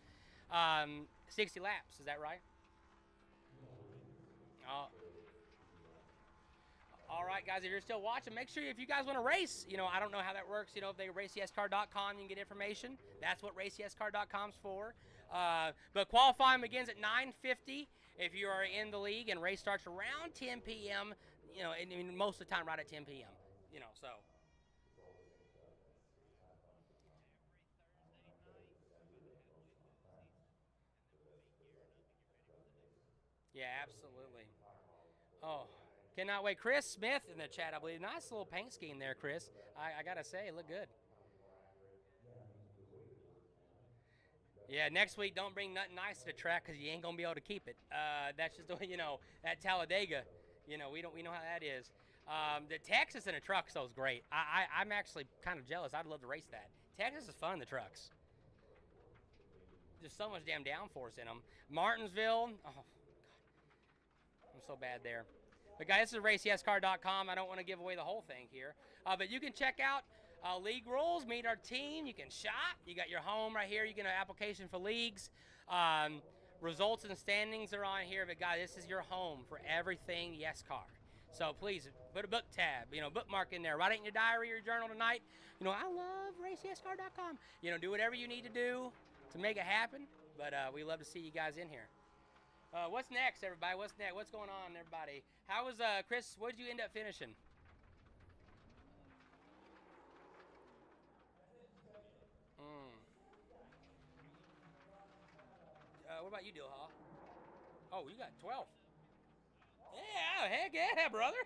60 laps. Is that right? All right, guys, if you're still watching, make sure if you guys want to race, I don't know how that works. If they raceyescar.com, you can get information. That's what raceyescar.com's for. But qualifying begins at 9:50 if you are in the league, and race starts around 10 p.m., and most of the time right at 10 p.m., so. Yeah, absolutely. Oh, cannot wait. Chris Smith in the chat, I believe. Nice little paint scheme there, Chris. I got to say, it looked good. Yeah, next week, don't bring nothing nice to the track because you ain't going to be able to keep it. That's just the way, at Talladega, we know how that is. The Texas in the trucks, though, is great. I'm actually kind of jealous. I'd love to race that. Texas is fun, the trucks. Just so much damn downforce in them. Martinsville, oh, God. I'm so bad there. But guys, this is raceyescar.com. I don't want to give away the whole thing here. But you can check out league rules, meet our team. You can shop. You got your home right here. You get an application for leagues. Results and standings are on here. But guys, this is your home for everything Yescar. So please put a book tab, bookmark in there. Write it in your diary or your journal tonight. I love raceyescar.com. Do whatever you need to do to make it happen. But we love to see you guys in here. What's next, everybody? What's next? What's going on, everybody? How was, Chris, what did you end up finishing? What about you, Dilha? Oh, you got 12. Yeah, heck yeah, brother.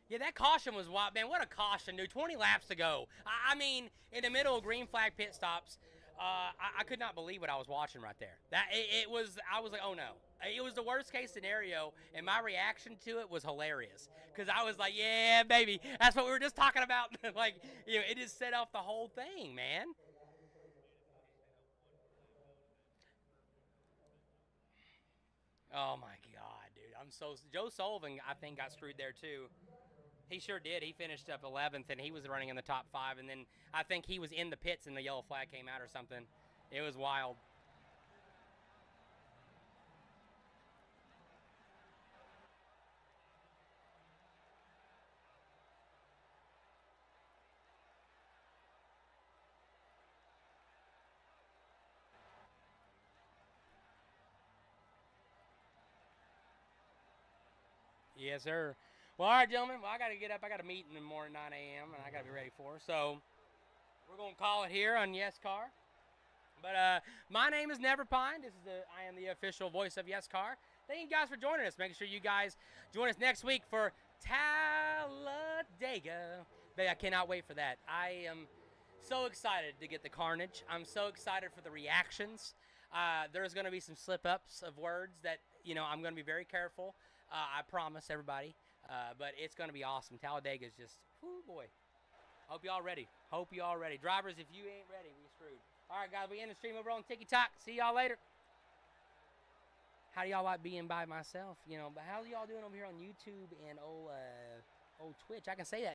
Yeah, that caution was wild, man. What a caution, dude. 20 laps to go. I mean, in the middle of green flag pit stops, I could not believe what I was watching right there. It was. I was like, oh no. It was the worst case scenario, and my reaction to it was hilarious because I was like, yeah, baby, that's what we were just talking about. Like, you know, it just set off the whole thing, man. Oh my god, dude. I'm so Joe Sullivan. I think got screwed there too. He sure did. He finished up 11th, and he was running in the top 5. And then I think he was in the pits, and the yellow flag came out or something. It was wild. Yes, sir. Well, all right, gentlemen. Well, I got to get up. I got a meeting in the morning, 9 a.m., and I got to be ready for it. So we're gonna call it here on Yescar. But my name is Never Pine. I am the official voice of Yescar. Thank you guys for joining us. Make sure you guys join us next week for Talladega. Baby, I cannot wait for that. I am so excited to get the carnage. I'm so excited for the reactions. There's going to be some slip-ups of words that, you know, I'm going to be very careful. I promise everybody. But it's going to be awesome. Talladega is just, whoo, boy. Hope y'all ready. Hope y'all ready. Drivers, if you ain't ready, we screwed. All right, guys, we end the stream over on TikTok. See y'all later. How do y'all like being by myself? You know, but how y'all doing over here on YouTube and old Twitch? I can say that.